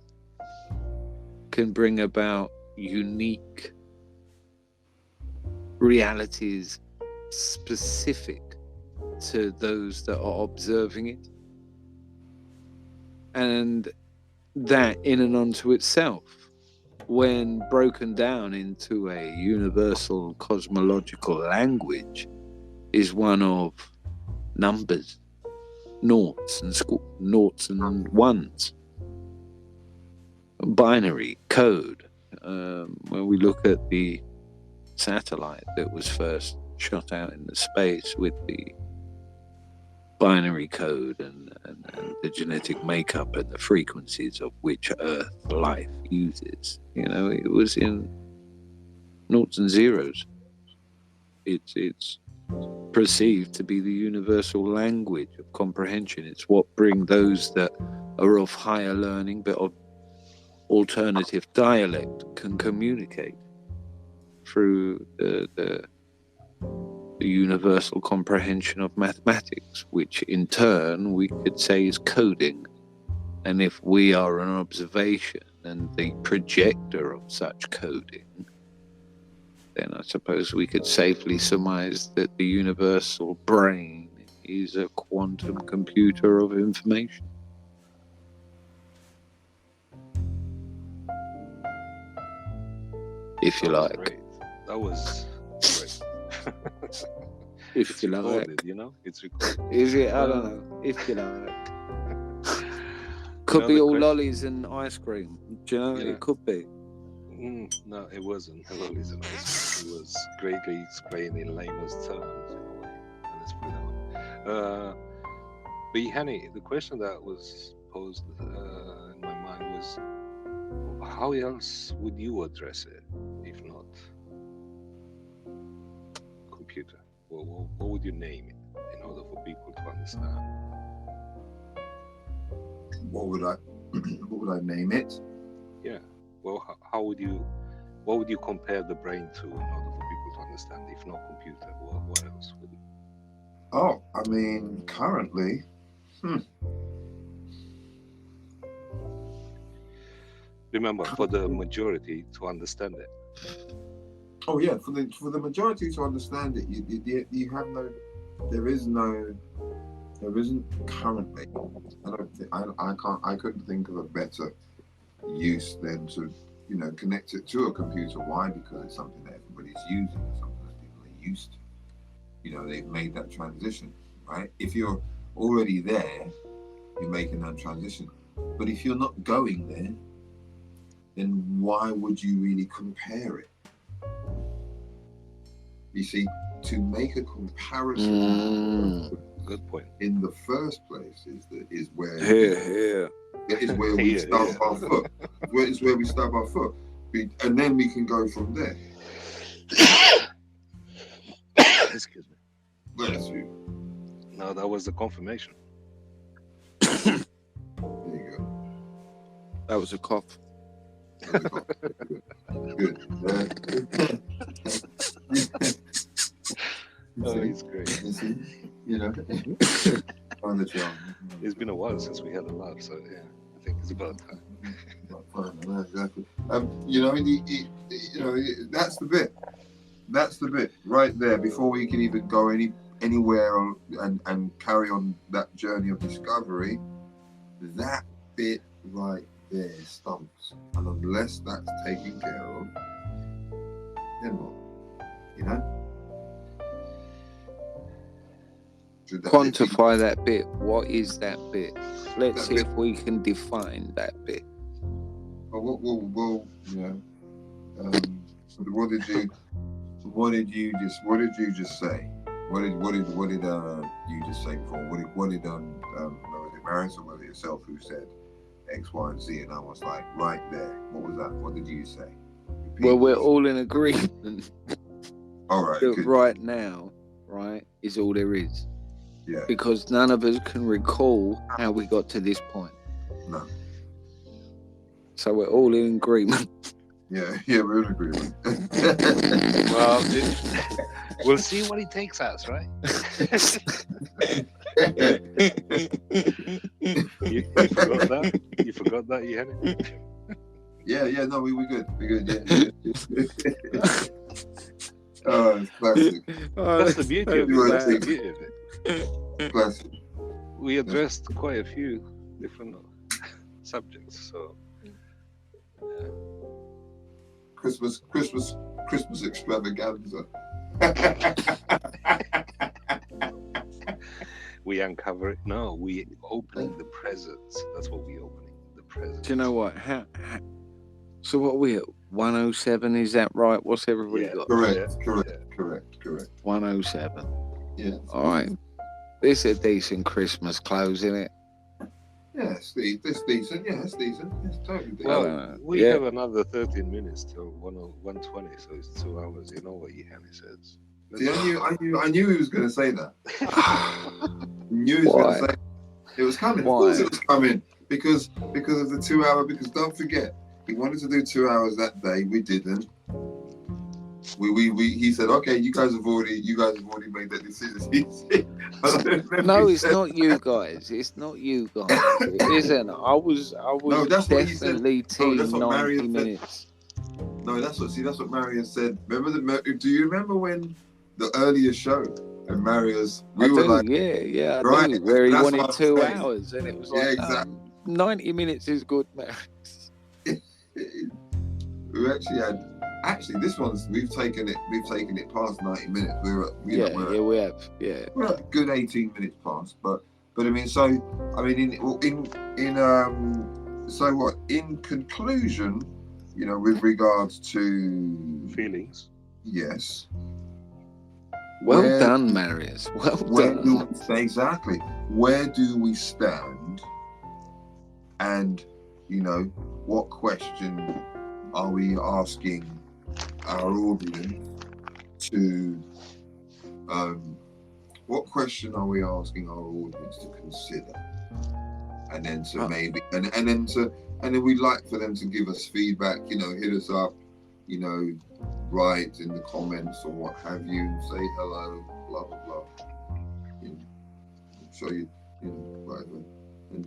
can bring about unique realities specific to those that are observing it. And that in and unto itself, when broken down into a universal cosmological language, is one of numbers, noughts and ones, binary code. When we look at the satellite that was first shot out into space with the binary code and the genetic makeup and the frequencies of which Earth life uses. You know, it was in noughts and zeros. It's perceived to be the universal language of comprehension. It's what bring those that are of higher learning but of alternative dialect can communicate through the universal comprehension of mathematics, which in turn we could say is coding. And if we are an observation and the projector of such coding, then I suppose we could safely surmise that the universal brain is a quantum computer of information. If you like. Great. That was great. If It's you like. recorded, you know? It's recorded. Is it? I don't know. If you like. Could You know, be the all question- lollies and ice cream. Do you know? Yeah. It could be. No, it wasn't. It was greatly explained in layman's terms in a way. Let's put it that way. But Henny, the question that was posed in my mind was, how else would you address it if not computer? Well, what would you name it in order for people to understand? What would I name it? Yeah. Well, what would you compare the brain to in order for people to understand? If not computer, what else would you? Oh, I mean, currently, Remember, for the majority to understand it. oh yeah, for the majority to understand it, you have no, there isn't currently. I couldn't think of a better use than to, connect it to a computer. Why? Because it's something that everybody's using, something that people are used to. They've made that transition, right? If you're already there, you're making that transition. But if you're not going there, then why would you really compare it? You see, to make a comparison Good point. in the first place is where Here. is where we Yeah, start yeah. our foot. It's where we start our foot, and then we can go from there. Excuse me. Bless you. No, that was the confirmation. There you go. That was a cough. Good. Oh, it's great. You see? On the job. It's been a while since we had a laugh, so yeah, I think it's about time. Exactly. That's the bit. That's the bit right there. Before we can even go anywhere and carry on that journey of discovery, that bit right there stumps. And unless that's taken care of, then what? Should that bit be- Quantify that bit. What is that bit? Let's That see bit. if we can define that bit. Well, what did you just say? What did you just say before? What did was it Maris or was it yourself who said X, Y, and Z? And I was like, right there. What was that? What did you say? Repeat. Well, we're all in agreement all right. that Good. right now, right, is all there is. Yeah. Because none of us can recall how we got to this point. No. So we're all in agreement. Yeah. We're in agreement. Well, we'll see what it takes us, right? You forgot that? You forgot that, you had it? Yeah. No, we were good. We're good. Yeah. Oh, it's classic. That's the beauty of it. That's the beauty of it. Classic. We addressed quite a few different subjects, so Christmas extravaganza. we uncover it. No, we opening the presents. That's what we opening, the presents. Do you know what? So what are we at? 107, is that right? What's everybody Yeah. got? Correct. Correct. 107. Yeah. All right. This is a decent Christmas close, isn't it? Yeah, it's decent. Yeah, it's decent. It's totally decent. Well, we yeah. have another 13 minutes till 120, so it's 2 hours. You know what Yanni says. See, I knew he was going to say that. Knew he was going to say it was coming. Of course, it was coming because of the 2 hour. Because don't forget, he wanted to do 2 hours that day. We didn't. He said, okay, you guys have already made that decision. No, it's not you guys. It's not you guys. It isn't. I was No, that's what he said. definitely No, that's team what 90 Marion said. minutes. No, that's what Marion said. Remember do you remember when the earlier show and Mario's I do. Where he wanted 2 hours and it was like exactly. 90 minutes is good, man. We actually this one's we've taken it past 90 minutes. We have. Yeah. We're at a good 18 minutes past, but I mean, so I mean, so what? In conclusion, you know, with regards to feelings. Yes. Well done, Marius. Well done. Exactly. Where do we stand? And you know, what question are we asking our audience to? What question are we asking our audience to consider? And then to maybe, and then we'd like for them to give us feedback. You know, hit us up. You know, write in the comments or what have you. Say hello, blah blah blah. You know, show you know, whatever. And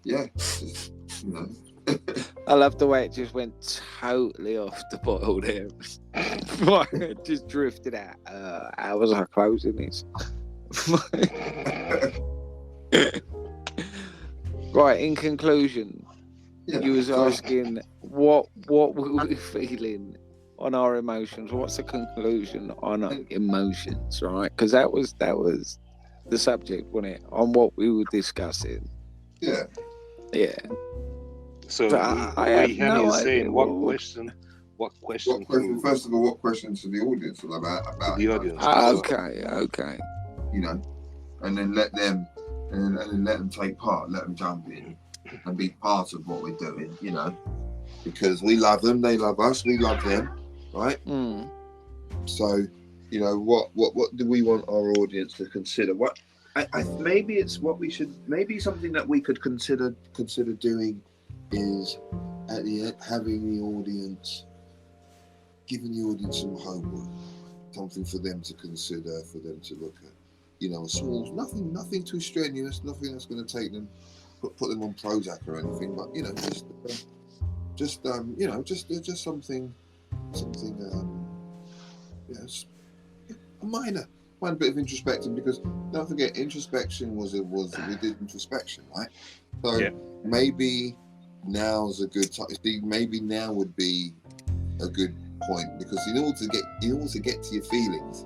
just, you know. I love the way it just went totally off the boil there. It just drifted out. How was I closing this? Right, in conclusion, you was asking what were we feeling on our emotions? What's the conclusion on our emotions, right? Because that was the subject, wasn't it? On what we were discussing. Yeah. So I have no saying idea. what question? First of all, what question to the audience about the audience? Okay. You know, and then let them take part, let them jump in and be part of what we're doing. You know, because we love them, they love us, we love them, right? So, you know, what do we want our audience to consider? What maybe it's what we should, maybe something that we could consider doing is at the end having the audience, giving the audience some homework, something for them to consider, for them to look at. You know, small, nothing too strenuous, nothing that's going to take them, put them on Prozac or anything, but you know, just something, a minor bit of introspection, because don't forget, introspection was we did introspection, right? So maybe now's a good time. Maybe now would be a good point, because in order to get to your feelings,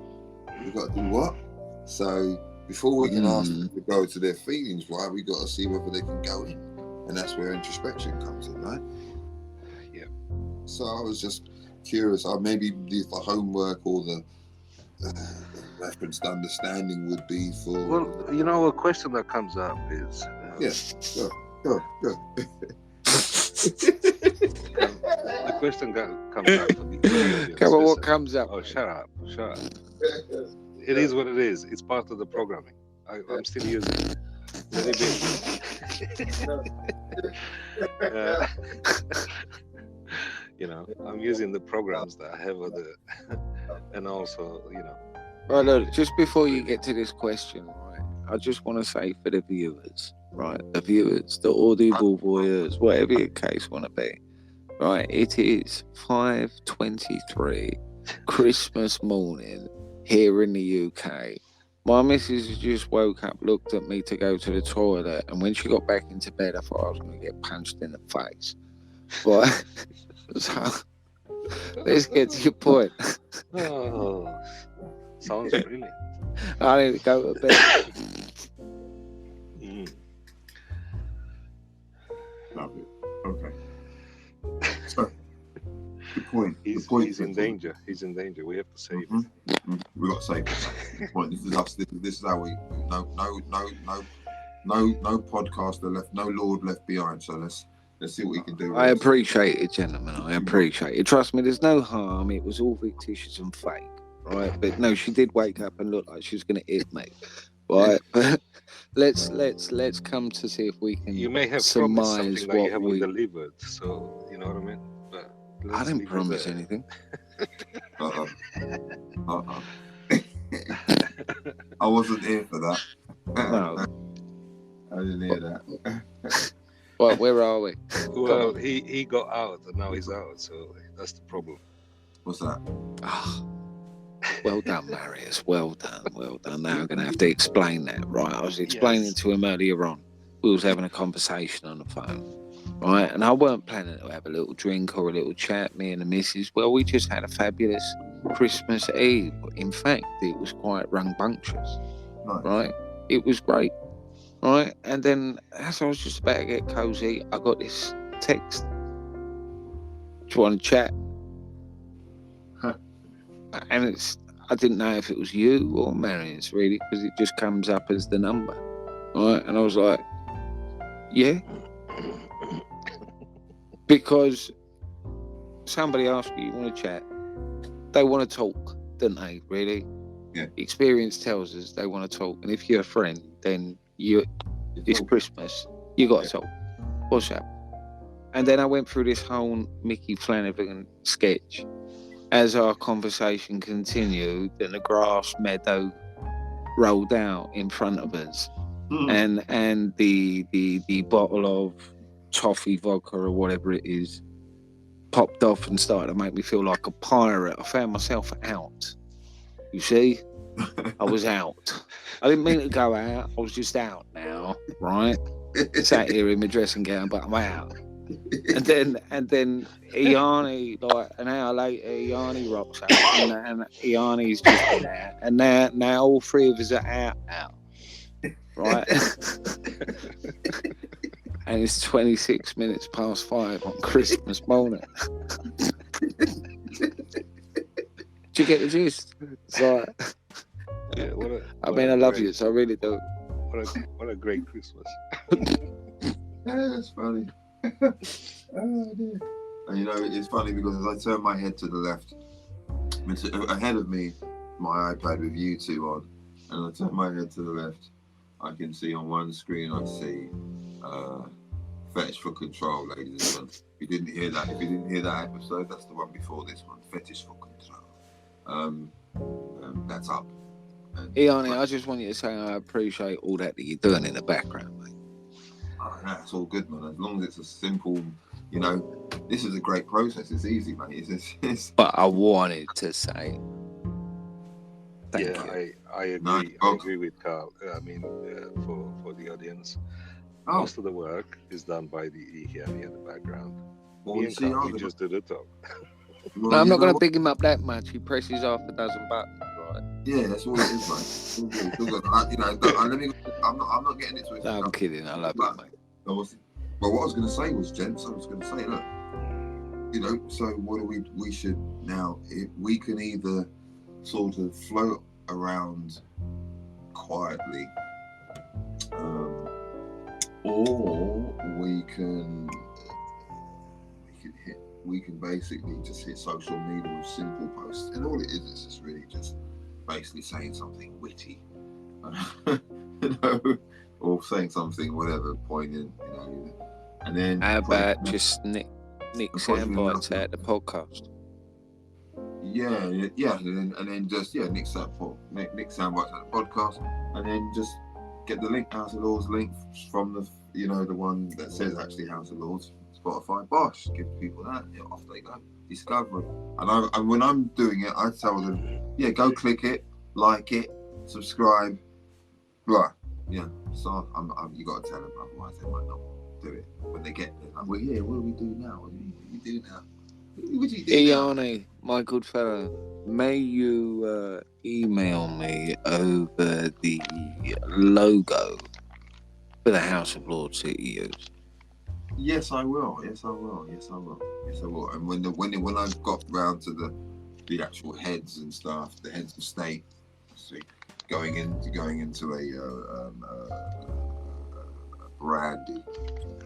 you've got to do what? So before we can ask them to go to their feelings, right, we got to see whether they can go in, and that's where introspection comes in, right? Yeah. So I was just curious. Maybe the homework or the referenced understanding would be for. Well, you know, a question that comes up is. Go. The question comes up for the audience. Come on, what comes up? Oh, shut up. It is what it is. It's part of the programming. I'm still using it. Very big. You know, I'm using the programs that I have and also, you know. Right, look, just before you get to this question, right, I just want to say for the viewers, right, the audible voyeurs, whatever your case want to be, right, it is 5:23 Christmas morning here in the UK. My missus just woke up, looked at me to go to the toilet, and when she got back into bed, I thought I was going to get punched in the face. But so let's get to your point. Oh, sounds brilliant. I need to go to bed. Love it. Okay. So Good point. He's in danger. He's in danger. We have to save him. We got to save him. Good point. This is us. This is how we. No podcaster left. No Lord left behind. So let's see what we can do. I appreciate it, gentlemen. I appreciate it. Trust me, there's no harm. It was all fictitious and fake, right? But no, she did wake up and look like she was going to hit me, right? But let's come to see if we can. You may have promised surmise something that what you haven't we. delivered. So you know what I mean. But I didn't promise anything. I wasn't here for that. No. I didn't hear that. Right, where are we? Well, he got out and now he's out. So that's the problem. What's that? Ah, well done, Marius. Well done. Now I'm going to have to explain that, right? I was explaining to him earlier on. We was having a conversation on the phone, right? And I weren't planning to have a little drink or a little chat, me and the missus. Well, we just had a fabulous Christmas Eve. In fact, it was quite rambunctious, Nice. right? It was great, right? And then as I was just about to get cozy, I got this text. Do you want to chat? And I didn't know if it was you or Marius, really, because it just comes up as the number, right? And I was like, yeah. Because somebody asks you want to chat, they want to talk, don't they, really? Yeah. Experience tells us they want to talk. And if you're a friend, then it's Christmas, you got to talk. What's up? And then I went through this whole Mickey Flanagan sketch. As our conversation continued, and the grass meadow rolled out in front of us, and the bottle of toffee vodka or whatever it is popped off and started to make me feel like a pirate. I found myself out. You see, I was out. I didn't mean to go out. I was just out now, right? Sat here in my dressing gown, but I'm out. And then Iani, like an hour later, Iani rocks out, and Iani's just been out, and now all three of us are out, right? And it's 26 minutes past 5 on Christmas morning. Do you get the gist? It's like, Yeah, I love you, so I really do. What a great Christmas. That's funny. Oh dear. And you know, it's funny because as I turn my head to the left, it's ahead of me, my iPad with YouTube on, and I turn my head to the left, I can see on one screen, I see Fetish for Control, ladies and gentlemen. If you didn't hear that episode, that's the one before this one, Fetish for Control. That's up. Iani, I just want you to say I appreciate all that you're doing in the background, mate. Oh, that's all good, man. As long as it's a simple, you know, this is a great process. It's easy, mate. It's... But I wanted to say, thank you. I agree. No, I agree with Carl. I mean, for the audience, most of the work is done by the Iani in the background. Well, Me and Carl, we just do the talk. Well, No, I'm not going to what? big him up that much. He presses half a dozen buttons, right? Yeah, that's all it is, mate. It's all good. It's all good. I'm not getting it to it. No, I'm kidding. I love you, mate. But what I was going to say was, gents, I was going to say, look, you know, so what do we should now, we can either sort of float around quietly, or we can basically just hit social media with simple posts, and all it is just really just basically saying something witty, you know, or saying something whatever poignant, you know, and then How about just nick sound bites out the podcast? Yeah, and then just nick sound bites out the podcast, and then just get the link, House of Lords link from the the one that says actually House of Lords, Spotify. Bosh, give people that. Yeah, off they go. Discover. And when I'm doing it, I tell them, go click it, like it, subscribe, blah. Yeah. So you got to tell them, otherwise they might not do it. When they get there, like, well, what do we do now? What do you do now? What do you do now? Iani, my good fellow, may you email me over the logo for the House of Lords that you use. Yes, I will. Yes, I will. Yes, I will. Yes, I will. And when I've got round to the actual heads and stuff, the heads of state, see, going into a brandy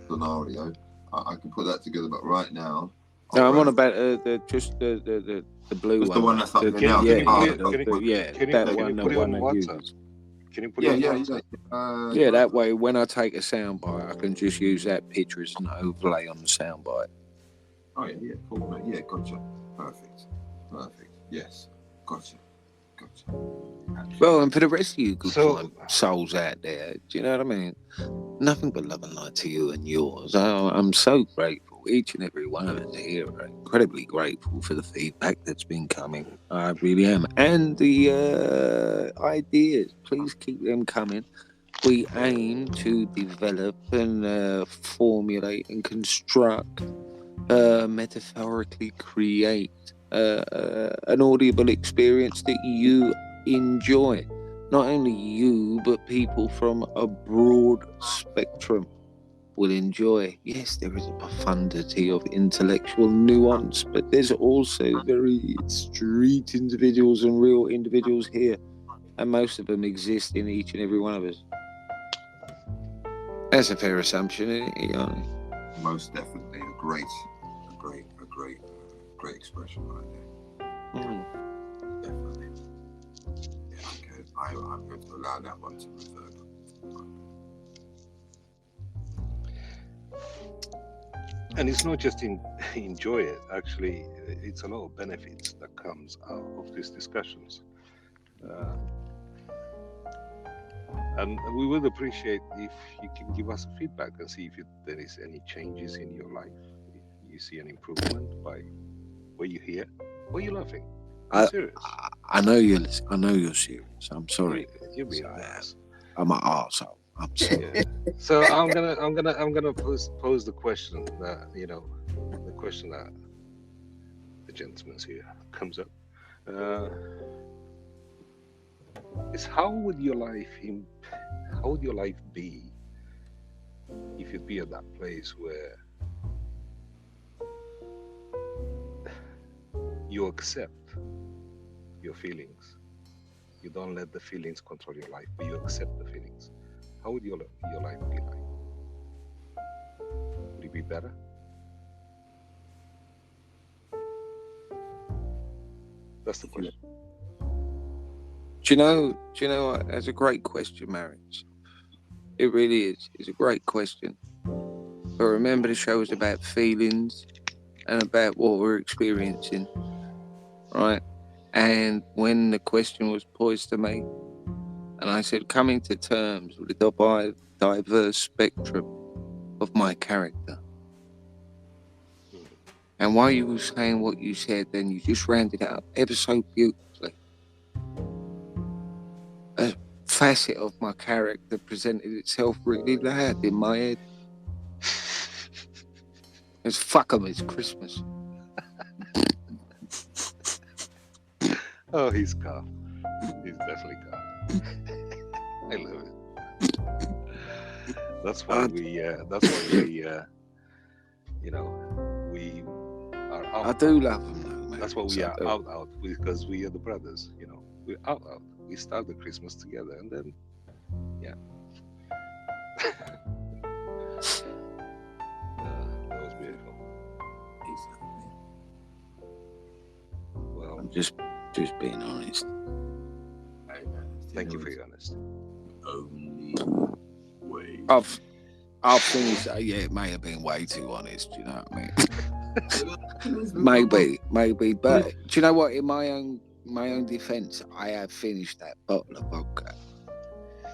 scenario, I can put that together. But right now, No, I'm on I'll about the blue just one. the one that's up The- there Can, now. can yeah, you put yeah, it? Can, that can one, you the put it one on that WhatsApp? uses. Can you put it on WhatsApp? Yeah, that way when I take a soundbite, I can just use that picture as an overlay on the soundbite. Oh yeah, cool. Mate. Yeah, gotcha. Perfect. Yes, gotcha. Well, and for the rest of you good So- fine souls out there, do you know what I mean? Nothing but love and light to you and yours. I'm so grateful. Each and every one of us here are incredibly grateful for the feedback that's been coming. I really am. And the ideas, please keep them coming. We aim to develop and formulate and construct, metaphorically create an audible experience that you enjoy. Not only you, but people from a broad spectrum will enjoy. Yes, there is a profundity of intellectual nuance, but there's also very street individuals and real individuals here, and most of them exist in each and every one of us. That's a fair assumption, isn't it, Yanni? Most definitely a great expression right there. Definitely. Yeah, okay. I'm going to allow that one to reverb. And it's not just enjoy it. Actually, it's a lot of benefits that comes out of these discussions. And we would appreciate if you can give us feedback and see if there is any changes in your life. If you see an improvement by what you hear, or you're laughing. I'm serious. I know you're serious. I'm sorry. You're being I am. nice. I'm an arsehole. I'm sorry. Yeah. So I'm gonna pose the question that the question that the gentleman's here comes up is how would your life be if you'd be at that place where you accept your feelings, you don't let the feelings control your life, but you accept the feelings. How would your life be like? Would it be better? That's the question. Do you know what? That's a great question, Marriage. It really is. It's a great question. But remember, the show is about feelings and about what we're experiencing, right? And when the question was posed to me, and I said, coming to terms with the diverse spectrum of my character. And while you were saying what you said, then you just rounded it up ever so beautifully. A facet of my character presented itself really loud in my head. It's fuck 'em, it's Christmas. Oh, he's calm. He's definitely calm. I love it. That's why we are out. I do love them though, man. That's why we So are out, because we are the brothers. We're out. We start the Christmas together, and then that was beautiful. Well, I'm just being honest. thank you for your honesty. Only way. I'll finish. Yeah, it may have been way too honest. You know what I mean? maybe. But do you know what? In my own defence, I have finished that bottle of vodka.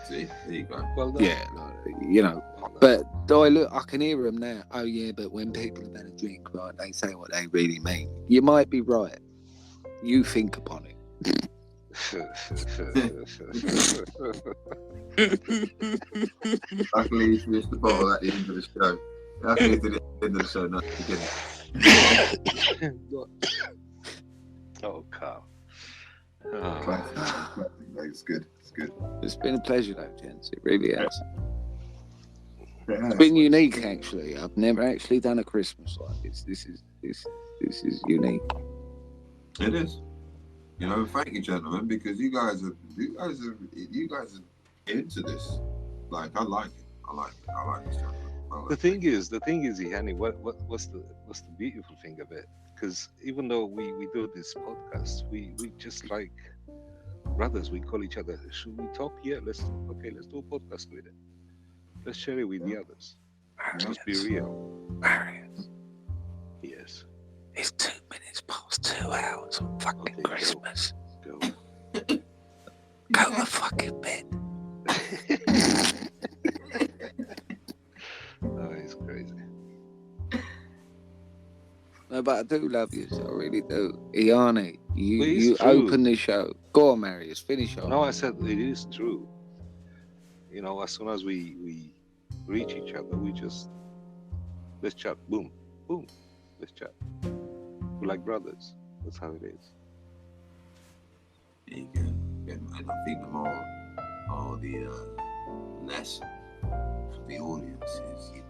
See, there you go. Well, Yeah, But do I can hear them now. Oh yeah, but when people have had a drink, right, they say what they really mean. You might be right. You think upon it. Luckily, you finished the bottle at the end of the show. Luckily, you did it at the end of the show, not the beginning. Oh, Carl. It's good. It's good. It's been a pleasure, though, gents. It really has. It's been unique, actually. I've never actually done a Christmas like this. This is unique. It is. You know, thank you, gentlemen, because you guys are into this. Like, I like it. I like this, gentlemen. The thing is, Ihani, what's the beautiful thing of it? Because even though we do this podcast, we just like brothers. We call each other. Should we talk? Yeah, let's do a podcast with it. Let's share it with the others. Just be real. Marius, Yes. it's 2 minutes past 2 hours on fucking Okay, Christmas. Go. Go to fucking bed. Oh, it's crazy. No, but I do love you, so I really do. Iani, Well, it's you true. open the show. Go on, Marius, finish off. No, I said it is true. You know, as soon as we reach each other, let's chat. Boom, boom, let's chat. We're like brothers. That's how it is. There you go. And I think the moral or the lesson for the audience is you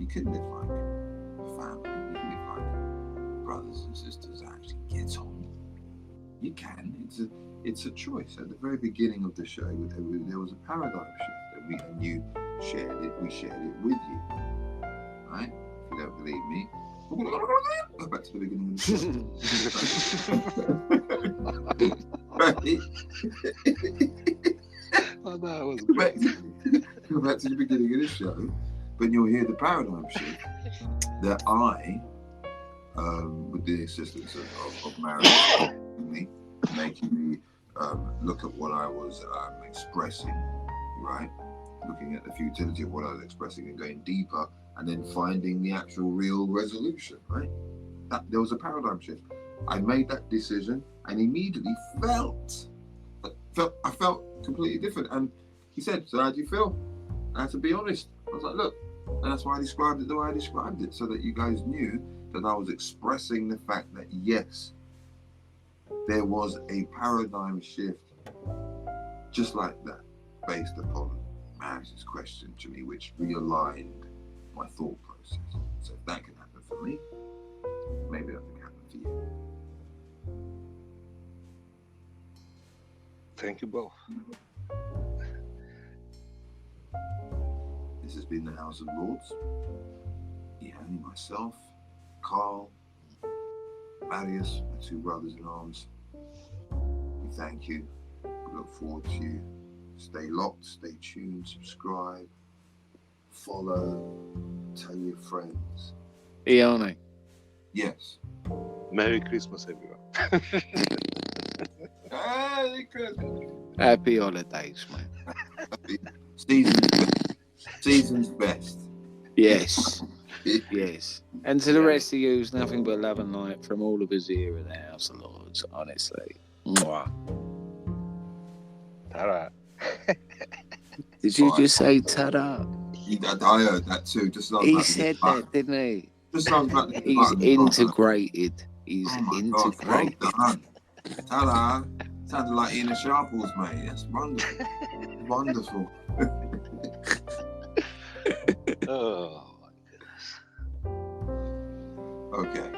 can live like a family, you can live like brothers and sisters that actually get on. You can. It's a choice. At the very beginning of the show, there was a paradigm shift, and you shared it. We shared it with you, right? If you don't believe me, go back to the beginning of the show. Oh, that was Go back to the beginning of the show, but you'll hear the paradigm shift that I, with the assistance of marriage, making me look at what I was expressing, right? Looking at the futility of what I was expressing and going deeper, and then finding the actual real resolution, right? There was a paradigm shift. I made that decision and immediately I felt completely different. And he said, "So how do you feel?" I had to be honest. I was like, "Look," and that's why I described it the way I described it, so that you guys knew that I was expressing the fact that yes, there was a paradigm shift, just like that, based upon Maris's question to me, which realigned my thought process. So if that can happen for me, maybe that can happen for you. Thank you both. This has been the House of Lords. Ihani, myself, Carl, Marius, my two brothers in arms. We thank you. We look forward to you. Stay locked, stay tuned, subscribe, follow, tell your friends. Iani, Yes. Merry Christmas, everyone. Merry Christmas. happy holidays, man. Season's best. Yes, yes. And to the rest of you, nothing but love and light from all of us here at the House of Lords, honestly. Mwah. Ta-ra. Did you just say ta-da? I heard that too. Just sounds He like said that, didn't he? Just sounds like He's integrated. He's Oh my integrated. gosh, well done. Ta-da. Sounded like Ian and Sharples, mate. That's wonderful. Wonderful. Oh, Okay.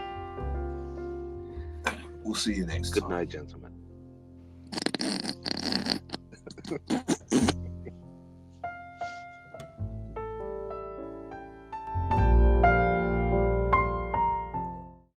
We'll see you next good time. night, gentlemen.